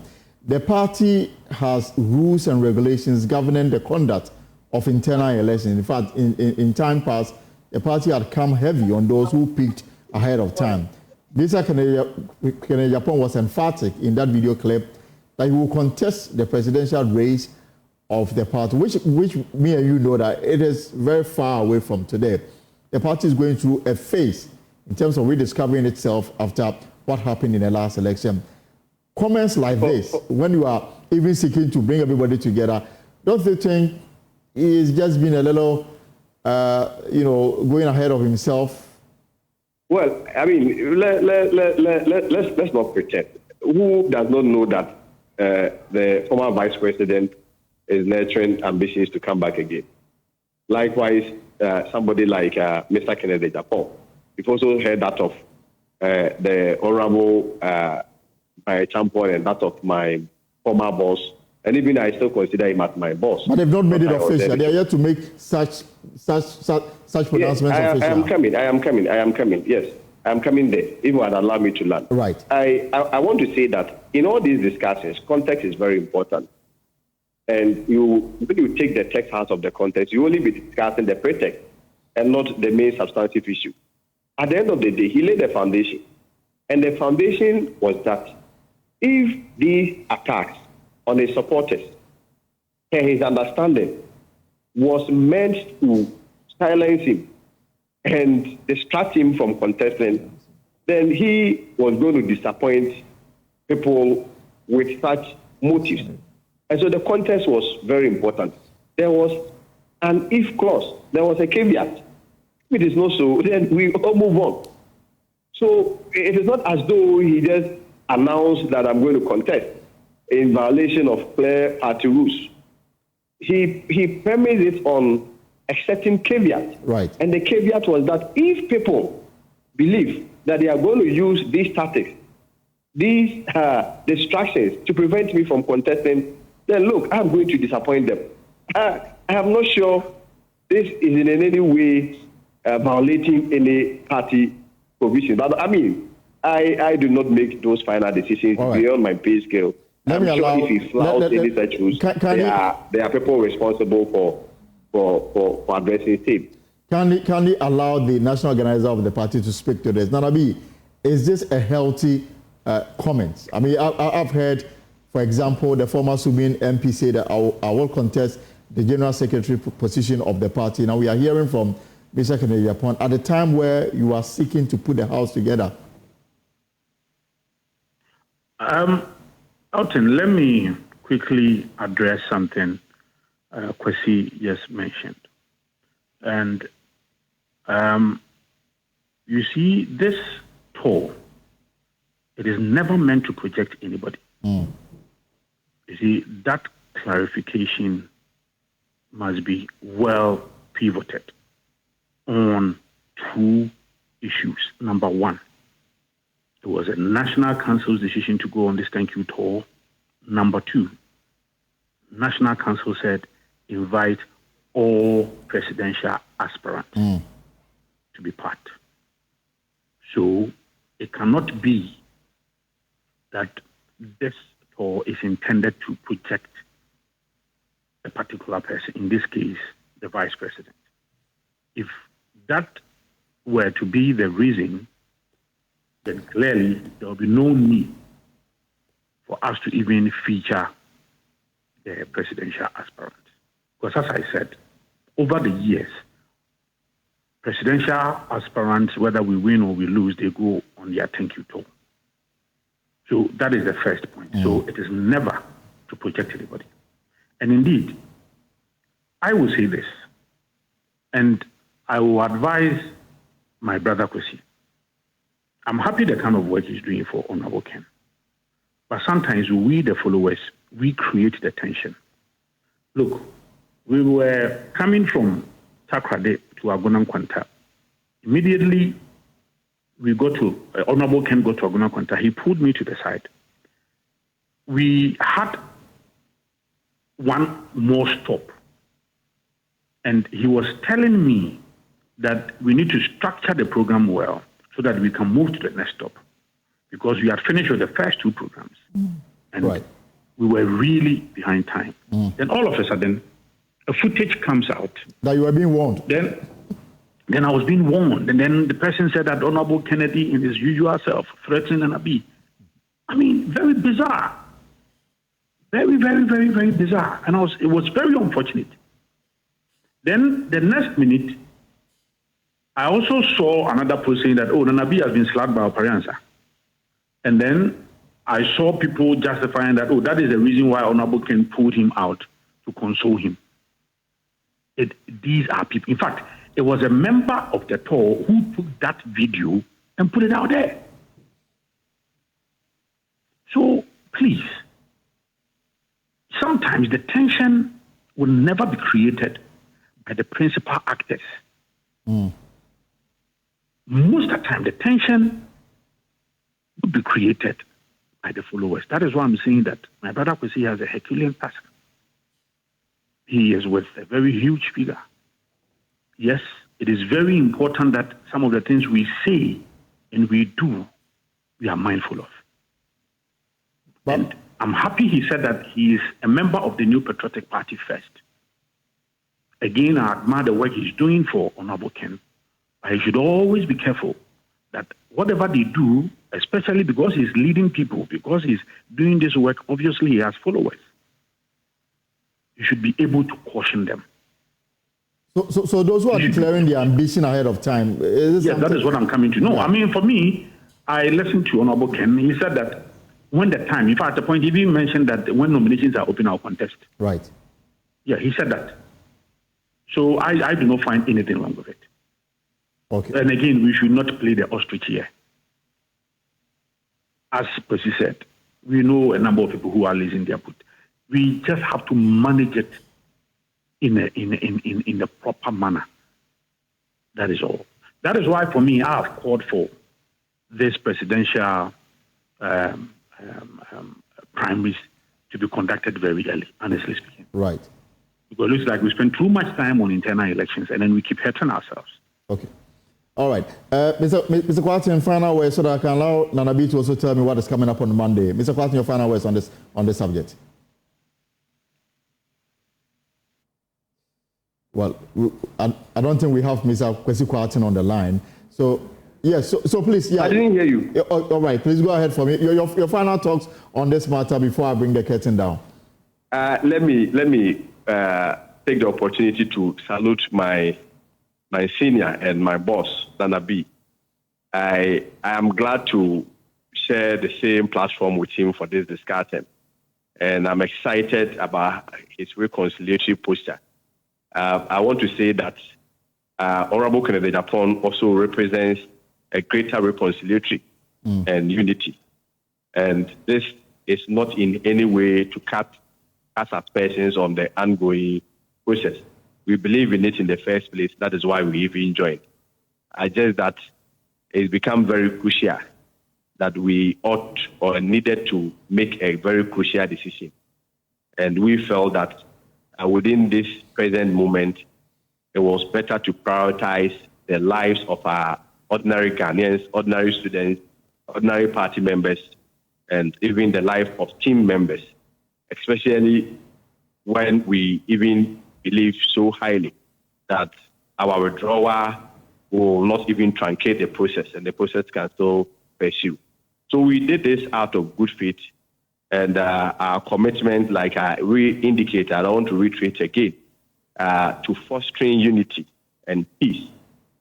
The party has rules and regulations governing the conduct of internal elections. In fact, in time past, the party had come heavy on those who picked ahead of time. Mr. Kennedy Japon was emphatic in that video clip that he will contest the presidential race of the party, which me and you know that it is very far away from today. The party is going through a phase in terms of rediscovering itself after what happened in the last election. Comments like this, when you are even seeking to bring everybody together, don't you think he's just been a little, going ahead of himself? Well, I mean, let's not pretend. Who does not know that the former vice president is nurturing ambitions to come back again? Likewise, somebody like Mr. Kennedy Japon. We've also heard that of the Honorable Champion and that of my former boss. And even I still consider him as my boss. But they've not made it official. They are yet to make such pronouncements official. I am coming. Yes, I am coming there. If you would allow me to learn. Right. I want to say that in all these discussions, context is very important. And when you take the text out of the context, you only be discussing the pretext and not the main substantive issue. At the end of the day, he laid the foundation. And the foundation was that if these attacks on his supporters and his understanding was meant to silence him and distract him from contesting, then he was going to disappoint people with such motives. And so the context was very important. There was an if clause. There was a caveat. If it is not so, then we all move on. So it is not as though he just announced that I'm going to contest in violation of clear party rules. He premised it on a certain caveat. Right. And the caveat was that if people believe that they are going to use these tactics, these distractions to prevent me from contesting, then look, I'm going to disappoint them. I am not sure this is in any way violating any party provision. But I mean, I do not make those final decisions beyond my pay scale. I'm sure if he flouts any such rules, there are people responsible for addressing him. Can he allow the national organizer of the party to speak to this? Nanabi, is this a healthy comment? I mean, I've heard, for example, the former Sumin MP say that I will contest the general secretary position of the party. Now we are hearing from Mr. Kennedy Apoint, at the time where you are seeking to put the house together? Elton, let me quickly address something Kwesi just mentioned. And you see, this toll, it is never meant to project anybody. You see, that clarification must be well pivoted on two issues. Number one, it was a National Council's decision to go on this thank you tour. Number two, National Council said invite all presidential aspirants to be part. So it cannot be that this tour is intended to project a particular person, in this case, the vice president. If that were to be the reason, then clearly there will be no need for us to even feature the presidential aspirant. Because as I said, over the years, presidential aspirants, whether we win or we lose, they go on their thank you tour. So that is the first point. So it is never to protect anybody. And indeed, I will say this, and I will advise my brother Kwesi. I'm happy the kind of work he's doing for Honorable Ken. But sometimes we, the followers, we create the tension. Look, we were coming from Takrade to Agona Nkwanta. Immediately, we got to, Honorable Ken got to Agona Nkwanta. He pulled me to the side. We had one more stop. And he was telling me that we need to structure the program well so that we can move to the next stop. Because we had finished with the first two programs. And we were really behind time. Then all of a sudden, a footage comes out. That you were being warned. Then I was being warned. And then the person said that Honorable Kennedy, in his usual self, threatened Nanabi. I mean, very bizarre. Very, very, very, very bizarre. And it was very unfortunate. Then the next minute, I also saw another post saying that, Nanabi has been slapped by Opariansa. And then I saw people justifying that, that is the reason why Honorable Ken pulled him out to console him. These are people. In fact, it was a member of the tour who took that video and put it out there. So, please, sometimes the tension will never be created by the principal actors. Most of the time, the tension will be created by the followers. That is why I'm saying that my brother Kwesi has a Herculean task. He is with a very huge figure. Yes, it is very important that some of the things we say and we do, we are mindful of. And I'm happy he said that he is a member of the New Patriotic Party first. Again, I admire the work he's doing for Honorable Ken. But he should always be careful that whatever they do, especially because he's leading people, because he's doing this work, obviously he has followers. You should be able to caution them. So those who are declaring their ambition ahead of time... Yes, that is what I'm coming to. No, I mean, for me, I listened to Honorable Ken. He said that when the time, in fact, at the point, he even mentioned that when nominations are open, I'll contest. Right. Yeah, he said that. So I do not find anything wrong with it. Okay. And again, we should not play the ostrich here. As Percy said, we know a number of people who are losing their put. We just have to manage it in a proper manner. That is all. That is why, for me, I have called for this presidential primaries to be conducted very early, honestly speaking. Right. Because it looks like we spend too much time on internal elections and then we keep hurting ourselves. Okay. All right. Mr. Kwarteng, final words so that I can allow Nanabi to also tell me what is coming up on Monday. Mr. Kwarteng, your final words on this subject. Well, I don't think we have Mr. Kwesi Kwarteng on the line. So, yes, so please. Yeah. I didn't hear you. All right, please go ahead for me. Your final thoughts on this matter before I bring the curtain down. Let me take the opportunity to salute my my senior and my boss, Nana B, I am glad to share the same platform with him for this discussion. And I'm excited about his reconciliatory posture. I want to say that Honorable Kennedy Japan also represents a greater reconciliatory and unity. And this is not in any way to cut aspersions on the ongoing process. We believe in it in the first place. That is why we even joined. I just that it's become very crucial that we ought or needed to make a very crucial decision. And we felt that within this present moment, it was better to prioritize the lives of our ordinary Ghanaians, ordinary students, ordinary party members, and even the life of team members, especially when we even believe so highly that our withdrawal will not even truncate the process and the process can still pursue. So we did this out of good faith, and our commitment, like I indicated, I don't want to reiterate again, to fostering unity and peace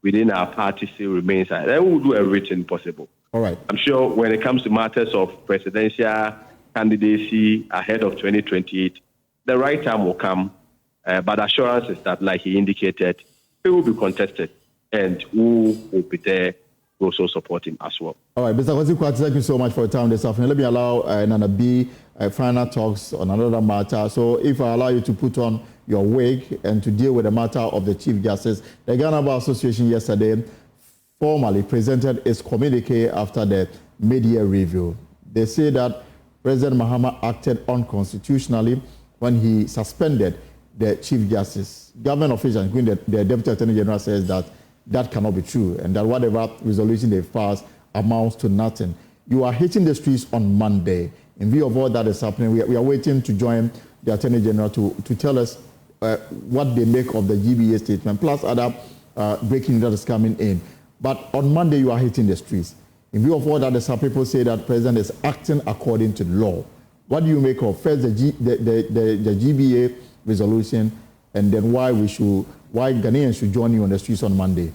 within our party still remains. And we will do everything possible. All right. I'm sure when it comes to matters of presidential candidacy ahead of 2028, the right time will come. But assurance is that, like he indicated, it will be contested, and who will be there to also support him as well. All right, Mr. Kwasi, thank you so much for your time this afternoon. Let me allow Nana B final talks on another matter. So if I allow you to put on your wig and to deal with the matter of the Chief Justice, the Ghana Bar Association yesterday formally presented its communique after the mid-year review. They say that President Mahama acted unconstitutionally when he suspended the Chief Justice. Government officials, including the Deputy Attorney General, says that that cannot be true and that whatever resolution they've passed amounts to nothing. You are hitting the streets on Monday. In view of all that is happening, we are waiting to join the Attorney General to tell us what they make of the GBA statement, plus other breaking that is coming in. But on Monday, you are hitting the streets. In view of all that, some people say that the President is acting according to law. What do you make of first the GBA resolution, and then why Ghanaians should join you on the streets on Monday?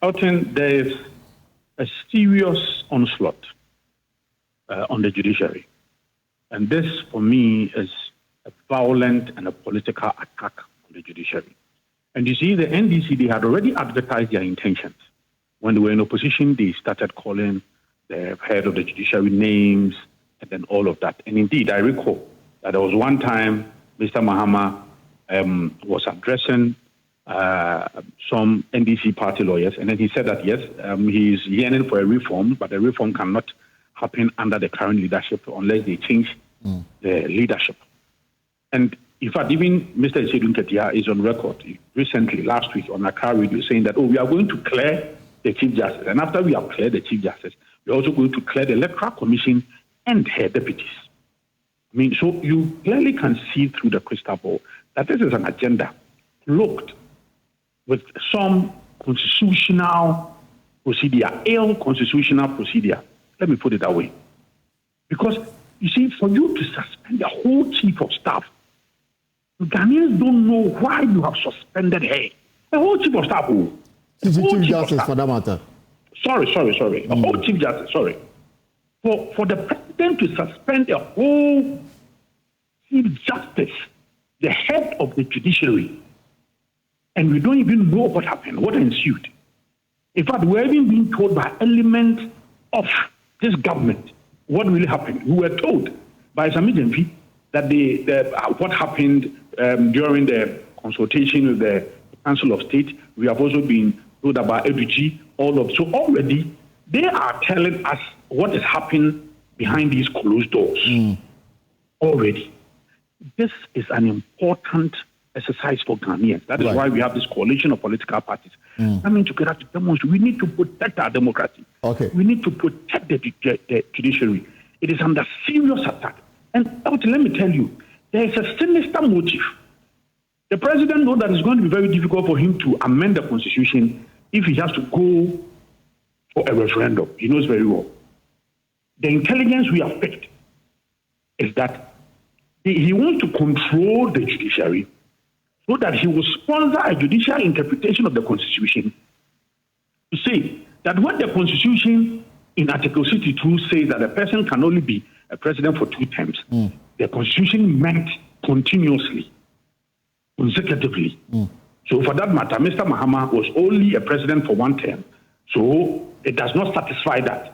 Elton, there is a serious onslaught on the judiciary. And this, for me, is a violent and a political attack on the judiciary. And you see, the NDC, they had already advertised their intentions. When they were in opposition, they started calling the head of the judiciary names and then all of that. And indeed, I recall that there was one time Mr. Mahama was addressing some NDC party lawyers, and then he said that, yes, he's yearning for a reform, but the reform cannot happen under the current leadership unless they change the leadership. And in fact, even Mr. Isedun Ketia is on record recently, last week, on Accra Radio, saying that, we are going to clear the Chief Justice. And after we have cleared the Chief Justice, we're also going to clear the Electoral Commission and her deputies. I mean, so you clearly can see through the crystal ball that this is an agenda looked with some constitutional procedure, ill constitutional procedure. Let me put it that way. Because, you see, for you to suspend the whole chief of staff, Ghanaians don't know why you have suspended her. The whole chief of staff. Chief Justice, for that matter. Sorry. The whole Chief Justice, sorry. For the president to suspend the whole Chief Justice, the head of the judiciary, and we don't even know what happened, what ensued. In fact, we're even being told by elements of this government what really happened. We were told by some agency that what happened during the consultation with the Council of State. We have also been told about EDUG, so already they are telling us what is happening behind these closed doors. Already. This is an important exercise for Ghanaians. That is why we have this coalition of political parties coming together to demonstrate. We need to protect our democracy. Okay. We need to protect the judiciary. It is under serious attack. And let me tell you, there is a sinister motive. The president knows that it's going to be very difficult for him to amend the constitution if he has to go for a referendum. He knows very well. The intelligence we have picked is that he wants to control the judiciary so that he will sponsor a judicial interpretation of the Constitution to say that when the Constitution in Article 62 says that a person can only be a president for 2 terms, the Constitution meant continuously, consecutively. So for that matter, Mr. Mahama was only a president for 1 term. So it does not satisfy that.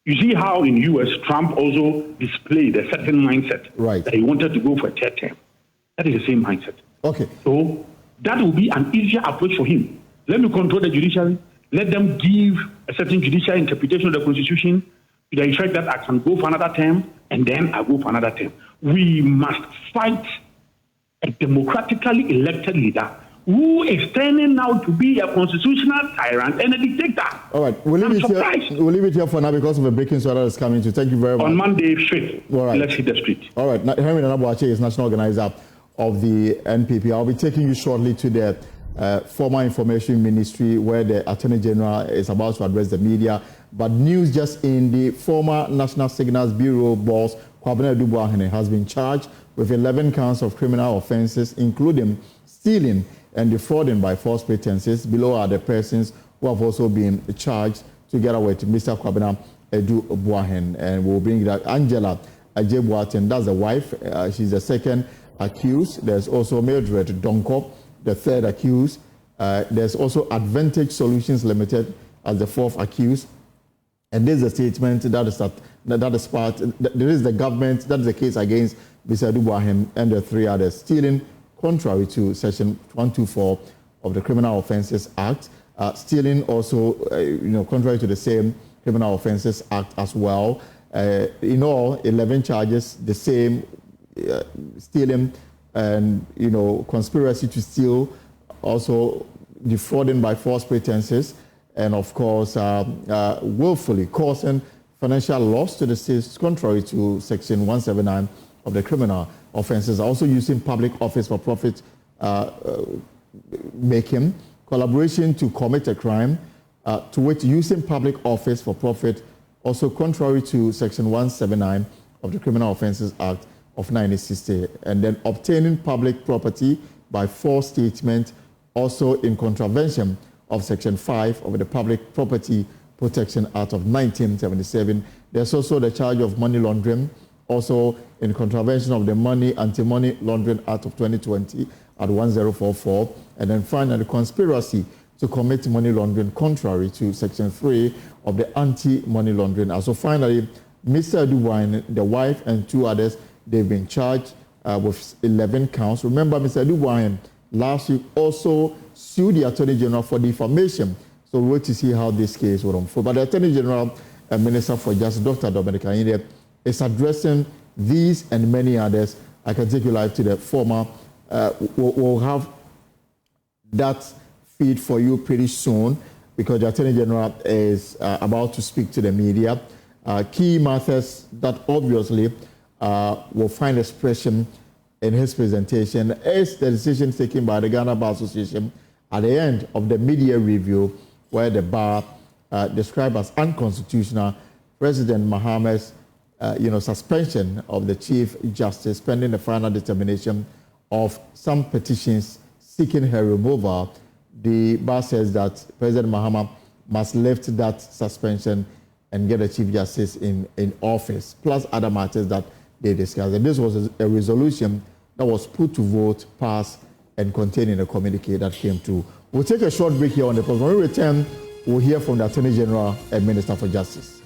You see how in U.S. Trump also displayed a certain mindset that he wanted to go for a 3rd term. That is the same mindset. Okay. So that will be an easier approach for him. Let me control the judiciary. Let them give a certain judicial interpretation of the Constitution to the effect that I can go for another term and then I go for another term. We must fight a democratically elected leader who is turning out to be a constitutional tyrant and a dictator. All right, we'll leave it here for now because of a breaking soda that's coming to. Thank you very much. On Monday, 5th, let's hit the street. All right, Henry Nanabuache is national organizer of the NPP. I'll be taking you shortly to the former information ministry where the Attorney General is about to address the media. But news just in, the former National Signals Bureau boss, Kwabena Dubuahene, has been charged with 11 counts of criminal offenses, including stealing and defrauding by false pretenses. Below are the persons who have also been charged together with Mr. Kwabena Dubuahene. And we'll bring that Angela Ajebwaten, that's the wife. She's the second accused. There's also Mildred Donko, the third accused. There's also Advantage Solutions Limited as the fourth accused. And this is a statement that is part, there is the government, that is the case against Mr. Dubuahene and the 3 others, stealing contrary to Section 124 of the Criminal Offences Act, stealing also, contrary to the same Criminal Offences Act as well. In all, 11 charges, the same, stealing and, conspiracy to steal, also defrauding by false pretenses, and of course, willfully causing financial loss to the state, contrary to Section 179 of the Criminal Offences. Also using public office for profit making, collaboration to commit a crime, to which using public office for profit, also contrary to Section 179 of the Criminal Offences Act of 1960, and then obtaining public property by false statement, also in contravention of Section 5 of the Public Property Protection Act of 1977. There's also the charge of money laundering, also in contravention of the Anti-Money Laundering Act of 2020 at 1044, and then finally conspiracy to commit money laundering contrary to Section 3 of the Anti-Money Laundering Act. So finally, Mr. Dubuahene, the wife, and 2 others, they've been charged with 11 counts. Remember, Mr. Dubuahene last week also sued the Attorney General for defamation. So we'll wait to see how this case will unfold. But the Attorney General and Minister for Justice, Dr. Dominic Ayinde, is addressing these and many others. I can take you live to the former. We'll have that feed for you pretty soon because the Attorney General is about to speak to the media. Key matters that obviously will find expression in his presentation is the decision taken by the Ghana Bar Association at the end of the media review, where the bar described as unconstitutional President Mahama's suspension of the Chief Justice pending the final determination of some petitions seeking her removal. The bar says that President Mahama must lift that suspension and get a Chief Justice in office, plus other matters that they discussed. And this was a resolution that was put to vote, passed, and contained in a communique that came through. We'll take a short break here on the program. When we return, we'll hear from the Attorney General and Minister for Justice.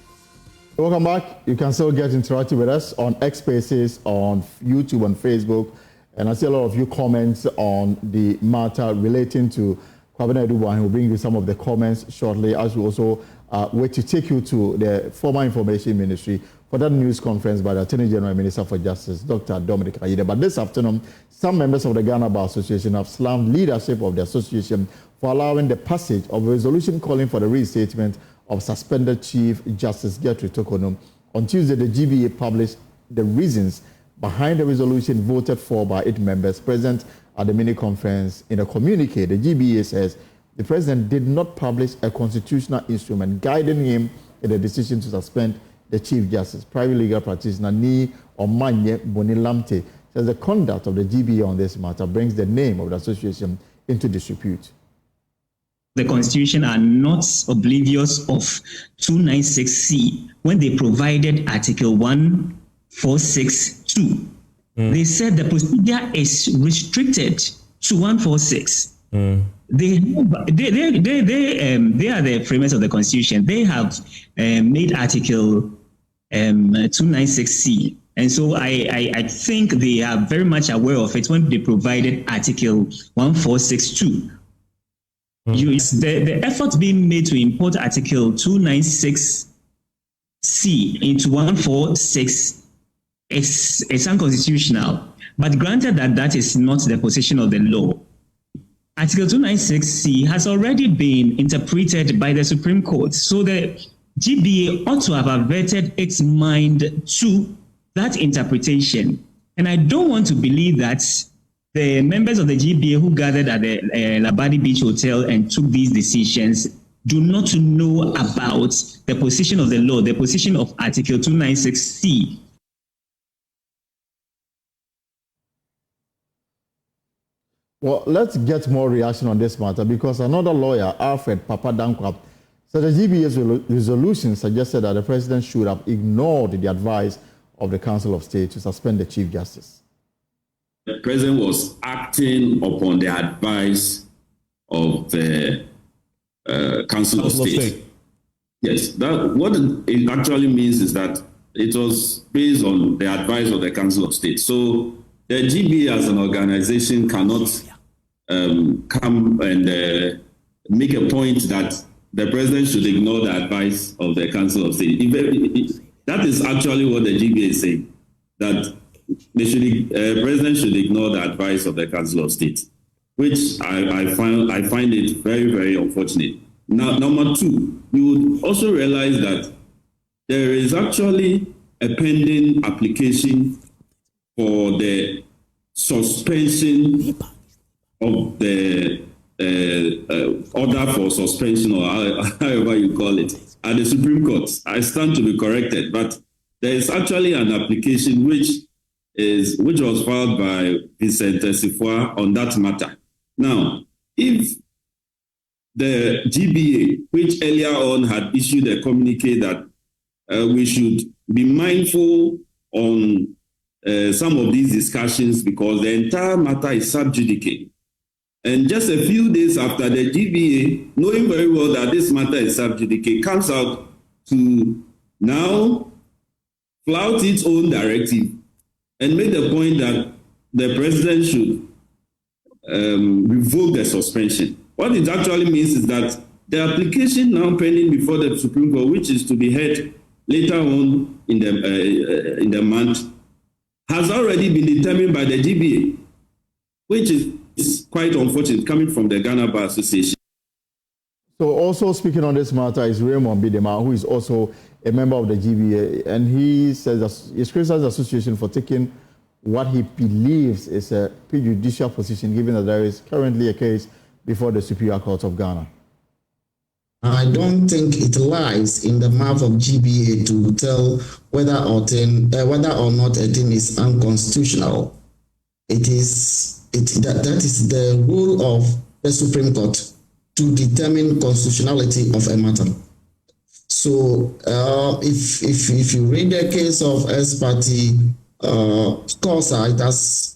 Welcome back. You can still get interactive with us on X Spaces, on YouTube, and Facebook. And I see a lot of you comments on the matter relating to Kwabena Dubuahene. We'll bring you some of the comments shortly, as we also wait to take you to the former Information Ministry for that news conference by the Attorney General and Minister for Justice, Dr. Dominic Ayinde. But this afternoon, some members of the Ghana Bar Association have slammed leadership of the association for allowing the passage of a resolution calling for the reinstatement of suspended Chief Justice Gertrude Tokonum. On Tuesday, the GBA published the reasons behind the resolution voted for by its members present at the mini conference. In a communique, the GBA says the president did not publish a constitutional instrument guiding him in the decision to suspend the Chief Justice. Private legal practitioner Ni Omanye Bonilamte says the conduct of the GBA on this matter brings the name of the association into disrepute. The Constitution are not oblivious of 296C when they provided Article 146(2). They said the procedure is restricted to 146. They are the framers of the Constitution. They have made Article 296C. And so I think they are very much aware of it when they provided Article 146(2). The effort being made to import Article 296C into 146 is unconstitutional. But granted that is not the position of the law, Article 296C has already been interpreted by the Supreme Court. So the GBA ought to have averted its mind to that interpretation. And I don't want to believe that the members of the GBA who gathered at the Labadi Beach Hotel and took these decisions do not know about the position of the law, the position of Article 296C. Well, let's get more reaction on this matter because another lawyer, Alfred Papadankwap, said the GBA's resolution suggested that the president should have ignored the advice of the Council of State to suspend the Chief Justice. The president was acting upon the advice of the Council of State. Yes, what it actually means is that it was based on the advice of the Council of State. So the GBA as an organization cannot come and make a point that the president should ignore the advice of the Council of State. That is actually what the GBA is saying, that president should ignore the advice of the Council of State, which I find it very, very unfortunate. Now, number two, you would also realize that there is actually a pending application for the suspension of the order for suspension, or however you call it, at the Supreme Court. I stand to be corrected, but there is actually an application which was filed by Vincent Sifwa on that matter. Now, if the GBA, which earlier on had issued a communique that we should be mindful on some of these discussions because the entire matter is sub judice. And just a few days after, the GBA, knowing very well that this matter is sub judice, comes out to now flout its own directive and make the point that the president should revoke the suspension. What it actually means is that the application now pending before the Supreme Court, which is to be heard later on in the month, has already been determined by the GBA, which is quite unfortunate coming from the Ghana Bar Association. So also speaking on this matter is Raymond Bidema, who is also a member of the GBA, and he says that he's criticized the association for taking what he believes is a prejudicial position, given that there is currently a case before the Superior Court of Ghana. I don't think it lies in the mouth of GBA to tell whether or not a thing is unconstitutional. That is the role of the Supreme Court to determine constitutionality of a matter. So if you read the case of S Party Scorsa,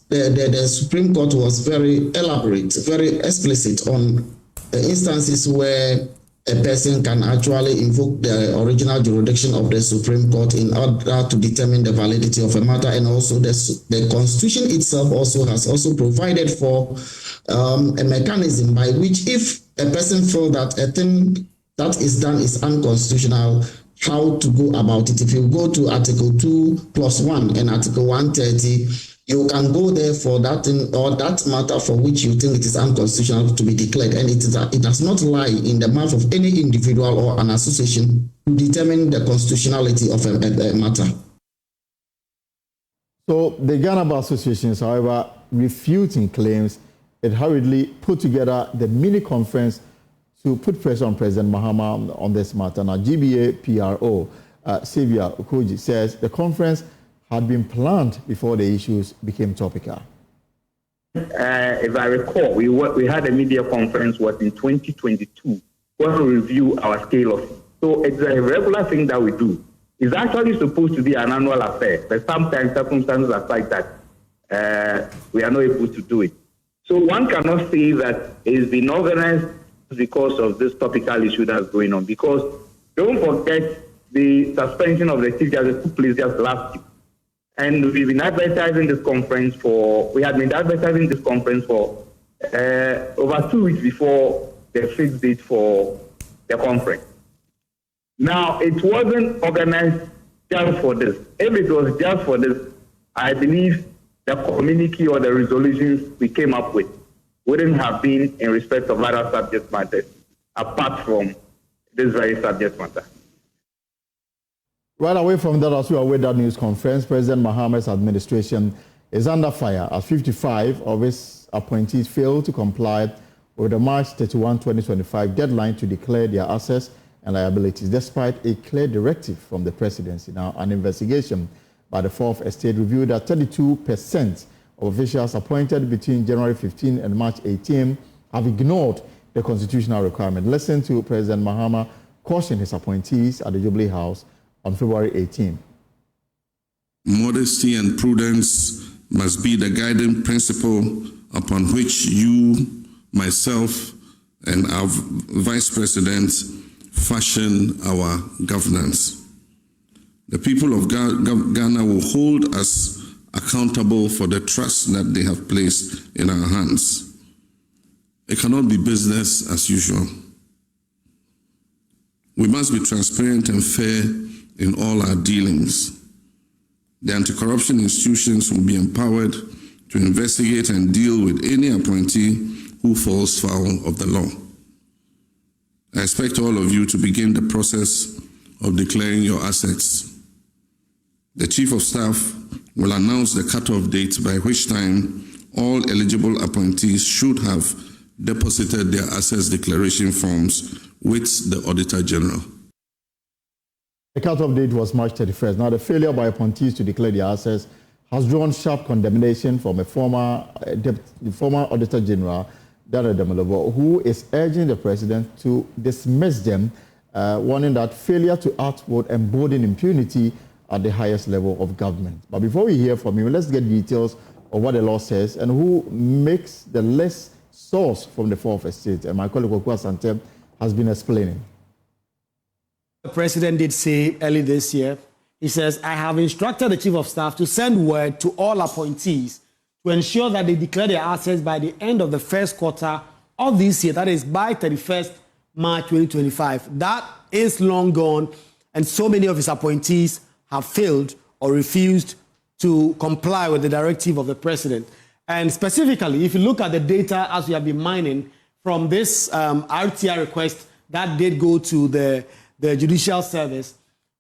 the Supreme Court was very elaborate, very explicit on the instances where a person can actually invoke the original jurisdiction of the Supreme Court in order to determine the validity of a matter, and also the Constitution itself has provided for a mechanism by which, if a person feels that a thing that is done is unconstitutional, how to go about it. If you go to Article 2+1 and Article 130, you can go there for that thing or that matter for which you think it is unconstitutional to be declared, and it does not lie in the mouth of any individual or an association to determine the constitutionality of a matter. So the Ghana Bar Association is, however, refuting claims. It hurriedly put together the mini conference to put pressure on President Mahama on this matter. Now, GBA PRO, Xavier Okoji, says the conference had been planned before the issues became topical. If I recall, we had a media conference in 2022 when we review our scale of. So it's a regular thing that we do. It's actually supposed to be an annual affair, but sometimes circumstances are such that we are not able to do it. So one cannot say that it's been organized because of this topical issue that's going on. Because don't forget the suspension of the Chief Justice took place just last week. And we've been advertising this conference for over 2 weeks before the fixed date for the conference. Now, it wasn't organized just for this. If it was just for this, I believe the communique or the resolutions we came up with wouldn't have been in respect of other subject matters, apart from this very subject matter. Right away from that, as we await that news conference, President Mahama's administration is under fire as 55 of his appointees failed to comply with the March 31, 2025 deadline to declare their assets and liabilities, despite a clear directive from the presidency. Now, an investigation by the Fourth Estate revealed that 32% of officials appointed between January 15 and March 18 have ignored the constitutional requirement. Listen to President Mahama caution his appointees at the Jubilee House on February 18. Modesty and prudence must be the guiding principle upon which you, myself, and our Vice President fashion our governance. The people of Ghana will hold us accountable for the trust that they have placed in our hands. It cannot be business as usual. We must be transparent and fair in all our dealings. The anti-corruption institutions will be empowered to investigate and deal with any appointee who falls foul of the law. I expect all of you to begin the process of declaring your assets. The Chief of Staff will announce the cutoff date by which time all eligible appointees should have deposited their assets declaration forms with the Auditor General. The cutoff date was March 31st. Now, the failure by appointees to declare their assets has drawn sharp condemnation from a former Auditor General, Daniel Demelobo, who is urging the President to dismiss them, warning that failure to act would embolden impunity at the highest level of government. But before we hear from you, let's get details of what the law says and who makes the list source from the Fourth Estate. And my colleague Okwa Santem has been explaining. The President did say early this year, he says, I have instructed the Chief of Staff to send word to all appointees to ensure that they declare their assets by the end of the first quarter of this year, that is by 31st March 2025. That is long gone, and so many of his appointees have failed or refused to comply with the directive of the President. And specifically, if you look at the data as we have been mining from this RTI request that did go to the Judicial Service,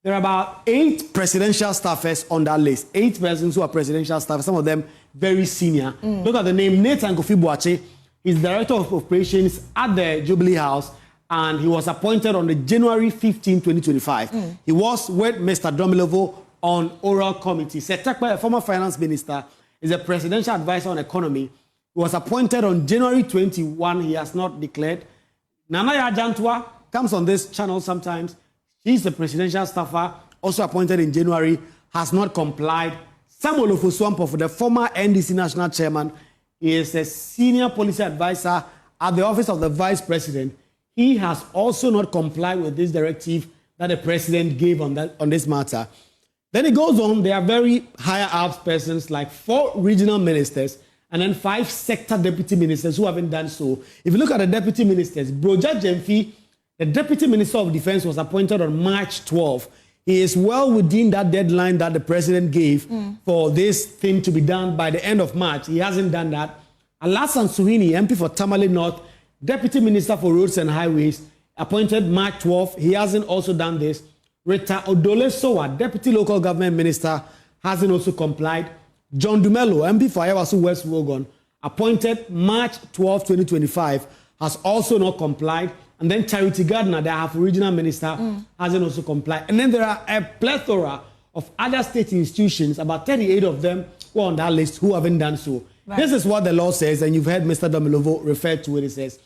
there are about 8 presidential staffers on that list. 8 persons who are presidential staffers, some of them very senior. Look at the name, Nathan Kofi Boakye. He's Director of Operations at the Jubilee House, and he was appointed on the January 15, 2025. He was with Mr. Domilovo on oral committee. Setekpe, a former finance minister, is a presidential advisor on economy. He was appointed on January 21. He has not declared. Nana Yajantua comes on this channel sometimes. She's the presidential staffer, also appointed in January, has not complied. Samuel Ofosuampo, the former NDC national chairman, is a senior policy advisor at the office of the vice president. He has also not complied with this directive that the president gave on this matter. Then it goes on, there are very higher ups persons like 4 regional ministers and then 5 sector deputy ministers who haven't done so. If you look at the deputy ministers, Broja Jemfi, the Deputy Minister of Defense, was appointed on March 12. He is well within that deadline that the President gave for this thing to be done by the end of March. He hasn't done that. Alasan Suhini, MP for Tamale North, Deputy Minister for Roads and Highways, appointed March 12. He hasn't also done this. Rita Odole Sowa, Deputy Local Government Minister, hasn't also complied. John Dumelo, MP for Ayawasu West Wogon, appointed March 12, 2025, has also not complied. And then Charity Gardner, the Half Regional Minister, hasn't also complied. And then there are a plethora of other state institutions, about 38 of them were on that list who haven't done so. Right. This is what the law says, and you've heard Mr. Domilovo refer to it. It says,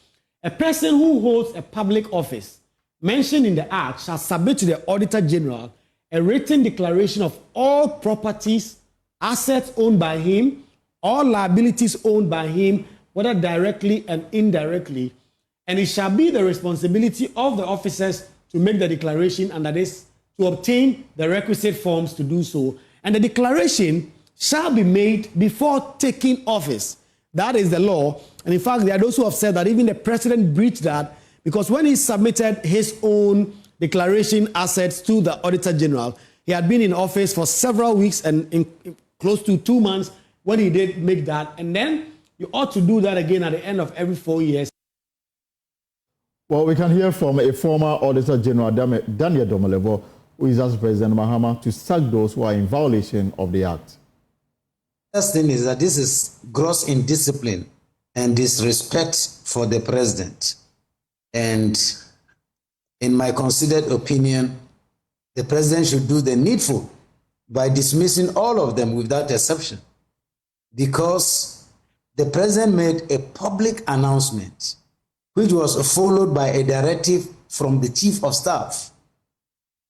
a person who holds a public office mentioned in the Act shall submit to the Auditor General a written declaration of all properties, assets owned by him, all liabilities owned by him, whether directly and indirectly, and it shall be the responsibility of the officers to make the declaration, and that is to obtain the requisite forms to do so. And the declaration shall be made before taking office. That is the law. And in fact, there are those who have said that even the president breached that, because when he submitted his own declaration assets to the Auditor General, he had been in office for several weeks and in close to 2 months when he did make that. And then you ought to do that again at the end of every 4 years. Well, we can hear from a former Auditor General, Daniel Domilovo, who is asked President Mahama to sack those who are in violation of the Act. The first thing is that this is gross indiscipline and disrespect for the president. And in my considered opinion, the president should do the needful by dismissing all of them without exception, because the president made a public announcement which was followed by a directive from the chief of staff.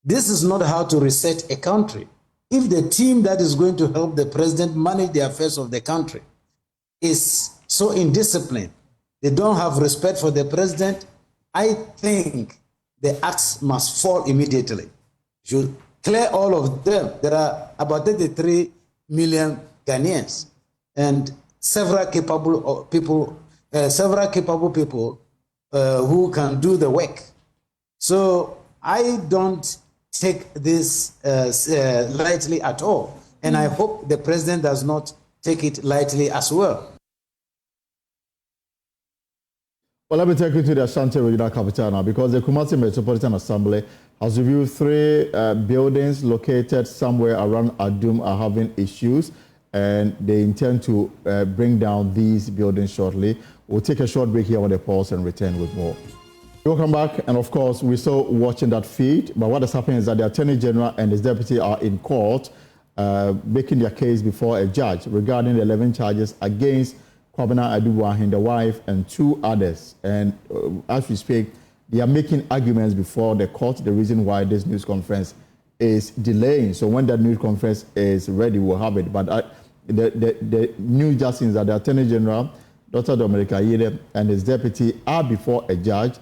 This is not how to reset a country. If the team that is going to help the president manage the affairs of the country is so indisciplined, they don't have respect for the president, I think the acts must fall immediately. Should clear all of them. There are about 33 million Ghanaians and several capable people who can do the work. So I don't take this lightly at all. And I hope the president does not take it lightly as well. Well, let me take you to the Ashanti Regional Capital now, because the Kumasi Metropolitan Assembly has reviewed 3 buildings located somewhere around Adum are having issues, and they intend to bring down these buildings shortly. We'll take a short break here on the pause and return with more. Welcome back, and of course, we're still watching that feed, but what is happening is that the Attorney General and his deputy are in court making their case before a judge regarding the 11 charges against Kwabena Adubuahin, the wife, and 2 others. And as we speak, they are making arguments before the court, the reason why this news conference is delaying. So when that news conference is ready, we'll have it. But the new justice that the Attorney General, Dr. Dominic Ayede, and his deputy are before a judge,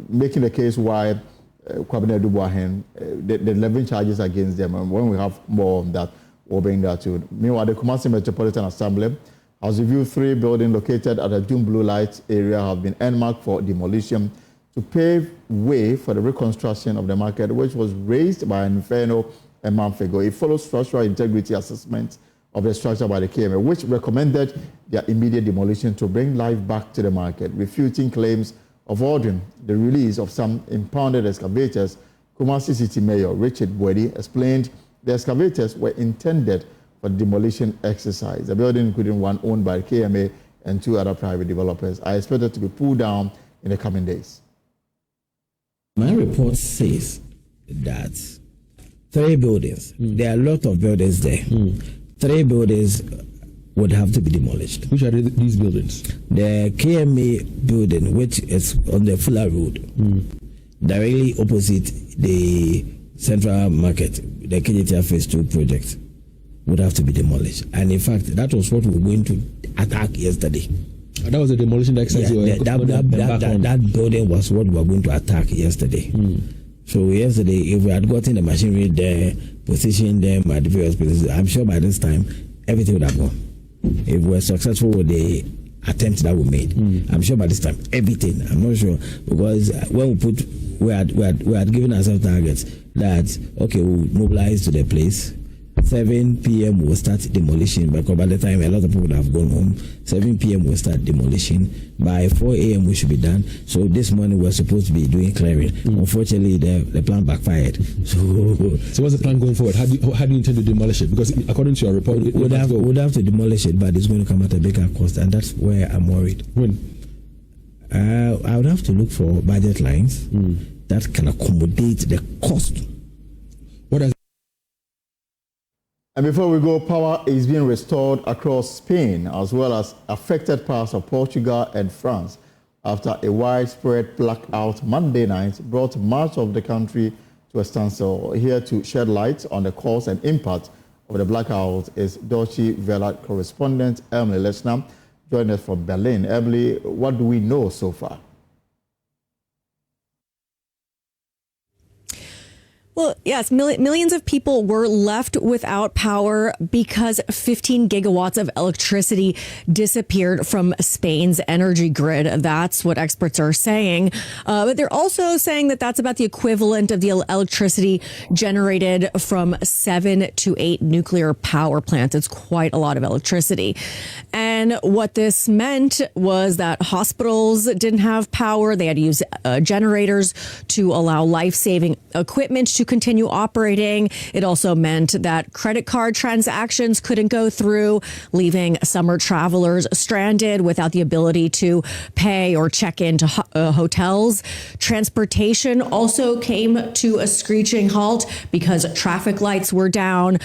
making the case why Kwabena Adubuahin, the 11 charges against them. And when we have more on that, we'll bring that to you. Meanwhile, the Kumasi Metropolitan Assembly has reviewed 3 buildings located at the Doom Blue Lights area have been earmarked for demolition to pave way for the reconstruction of the market, which was raised by an inferno a month ago. It follows structural integrity assessment of the structure by the KMA, which recommended their immediate demolition to bring life back to the market, refuting claims of ordering the release of some impounded excavators. Kumasi City Mayor Richard Bwedi explained the excavators were intended for the demolition exercise. The building, including one owned by KMA and 2 other private developers, are expected to be pulled down in the coming days. My report says that 3 buildings, there are a lot of buildings there. 3 buildings would have to be demolished. Which are these buildings? The KMA building, which is on the Fuller Road, directly opposite the Central Market, the KJTR Phase 2 project, would have to be demolished. And in fact, that was what we were going to attack yesterday. That was the demolition exercise. That building was what we were going to attack yesterday. So yesterday, if we had gotten the machinery there, positioned them at the various places, I'm sure by this time, everything would have gone. If we were successful with the attempt that we made, I'm sure by this time, everything, I'm not sure, because when we had given ourselves targets that, okay, we'll mobilize to the place, 7 p.m. will start demolition, because by the time a lot of people have gone home, 7 p.m. will start demolition. By 4 a.m. we should be done. So this morning we're supposed to be doing clearing. Unfortunately, the plan backfired. So what's the plan going forward? How do you intend to demolish it? Because according to your report, we'd have to demolish it, but it's going to come at a bigger cost, and that's where I'm worried. When? I would have to look for budget lines that can accommodate the cost. What does And before we go, power is being restored across Spain as well as affected parts of Portugal and France after a widespread blackout Monday night brought much of the country to a standstill. Here to shed light on the cause and impact of the blackout is Deutsche Welle correspondent Emily Lechner, joining us from Berlin. Emily, what do we know so far? Well, yes, millions of people were left without power because 15 gigawatts of electricity disappeared from Spain's energy grid. That's what experts are saying. But they're also saying that that's about the equivalent of the electricity generated from 7 to 8 nuclear power plants. It's quite a lot of electricity. And what this meant was that hospitals didn't have power. They had to use generators to allow life-saving equipment to continue operating. It also meant that credit card transactions couldn't go through, leaving summer travelers stranded without the ability to pay or check into hotels. Transportation also came to a screeching halt because traffic lights were down,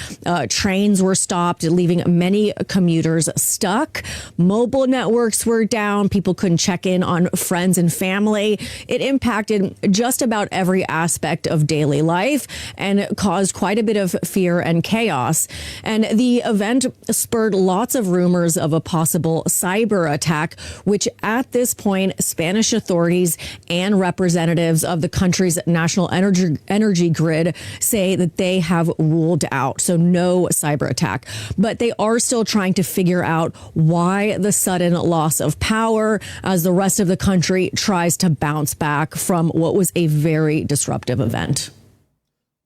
trains were stopped, leaving many commuters stuck. Mobile networks were down. People couldn't check in on friends and family. It impacted just about every aspect of daily life and caused quite a bit of fear and chaos. And the event spurred lots of rumors of a possible cyber attack, which at this point, Spanish authorities and representatives of the country's national energy grid say that they have ruled out. So no cyber attack. But they are still trying to figure out why the sudden loss of power as the rest of the country tries to bounce back from what was a very disruptive event.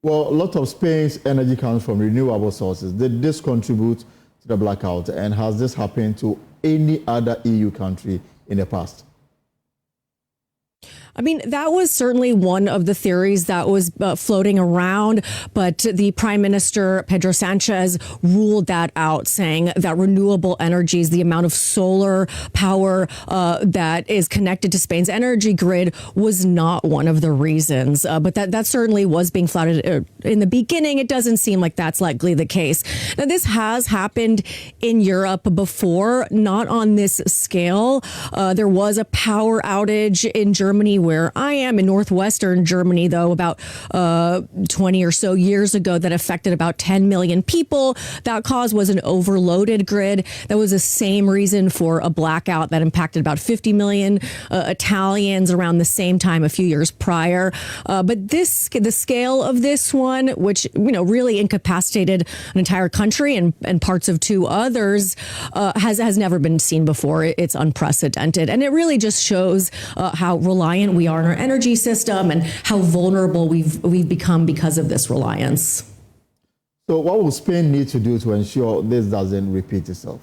Well, a lot of Spain's energy comes from renewable sources. Did this contribute to the blackout? And has this happened to any other EU country in the past? I mean, that was certainly one of the theories that was floating around, but the Prime Minister, Pedro Sanchez, ruled that out, saying that renewable energies, the amount of solar power that is connected to Spain's energy grid, was not one of the reasons. But that certainly was being flouted in the beginning. It doesn't seem like that's likely the case. Now, this has happened in Europe before, not on this scale. There was a power outage in Germany where I am in northwestern Germany, though, about 20 or so years ago that affected about 10 million people. That cause was an overloaded grid. That was the same reason for a blackout that impacted about 50 million Italians around the same time a few years prior. But the scale of this one, which really incapacitated an entire country and parts of 2 others, has never been seen before. It's unprecedented. And it really just shows how reliant we are on our energy system and how vulnerable we've become because of this reliance. So what will Spain need to do to ensure this doesn't repeat itself?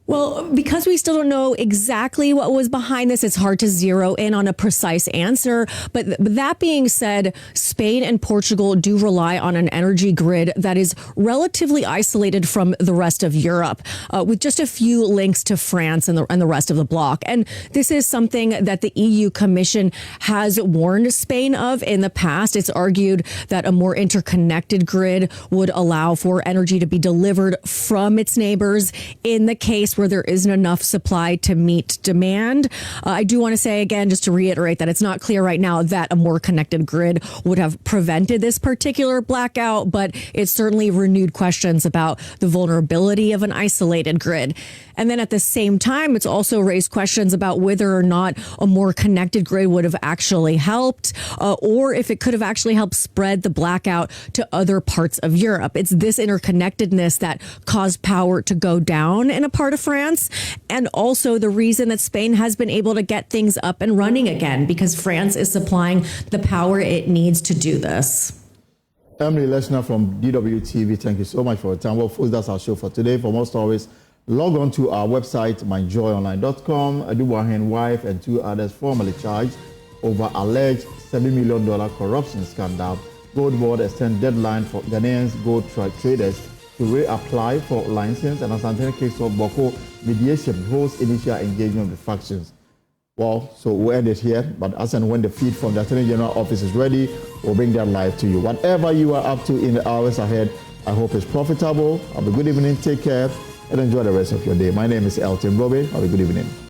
Well, because we still don't know exactly what was behind this, it's hard to zero in on a precise answer. But that being said, Spain and Portugal do rely on an energy grid that is relatively isolated from the rest of Europe, with just a few links to France and the rest of the bloc. And this is something that the EU Commission has warned Spain of in the past. It's argued that a more interconnected grid would allow for energy to be delivered from its neighbors in the case where there isn't enough supply to meet demand. I do want to say again, just to reiterate, that it's not clear right now that a more connected grid would have prevented this particular blackout, but it's certainly renewed questions about the vulnerability of an isolated grid. And then at the same time, it's also raised questions about whether or not a more connected grid would have actually helped, or if it could have actually helped spread the blackout to other parts of Europe. It's this interconnectedness that caused power to go down in a part of France, and also the reason that Spain has been able to get things up and running again, because France is supplying the power it needs to do this. Emily Lechner from DWTV, thank you so much for your time. Well, folks, that's our show for today. For more stories, log on to our website, myjoyonline.com. Adubuahen's wife and 2 others formerly charged over alleged $7 million corruption scandal. Gold Board extends deadline for Ghanaians gold traders to reapply for license, and Asantene case of Boko mediation holds initial engagement with factions. Well, so we'll end it here, but as and when the feed from the Attorney General office is ready, we'll bring that live to you. Whatever you are up to in the hours ahead, I hope it's profitable. Have a good evening. Take care and enjoy the rest of your day. My name is Elton Robe. Have a good evening.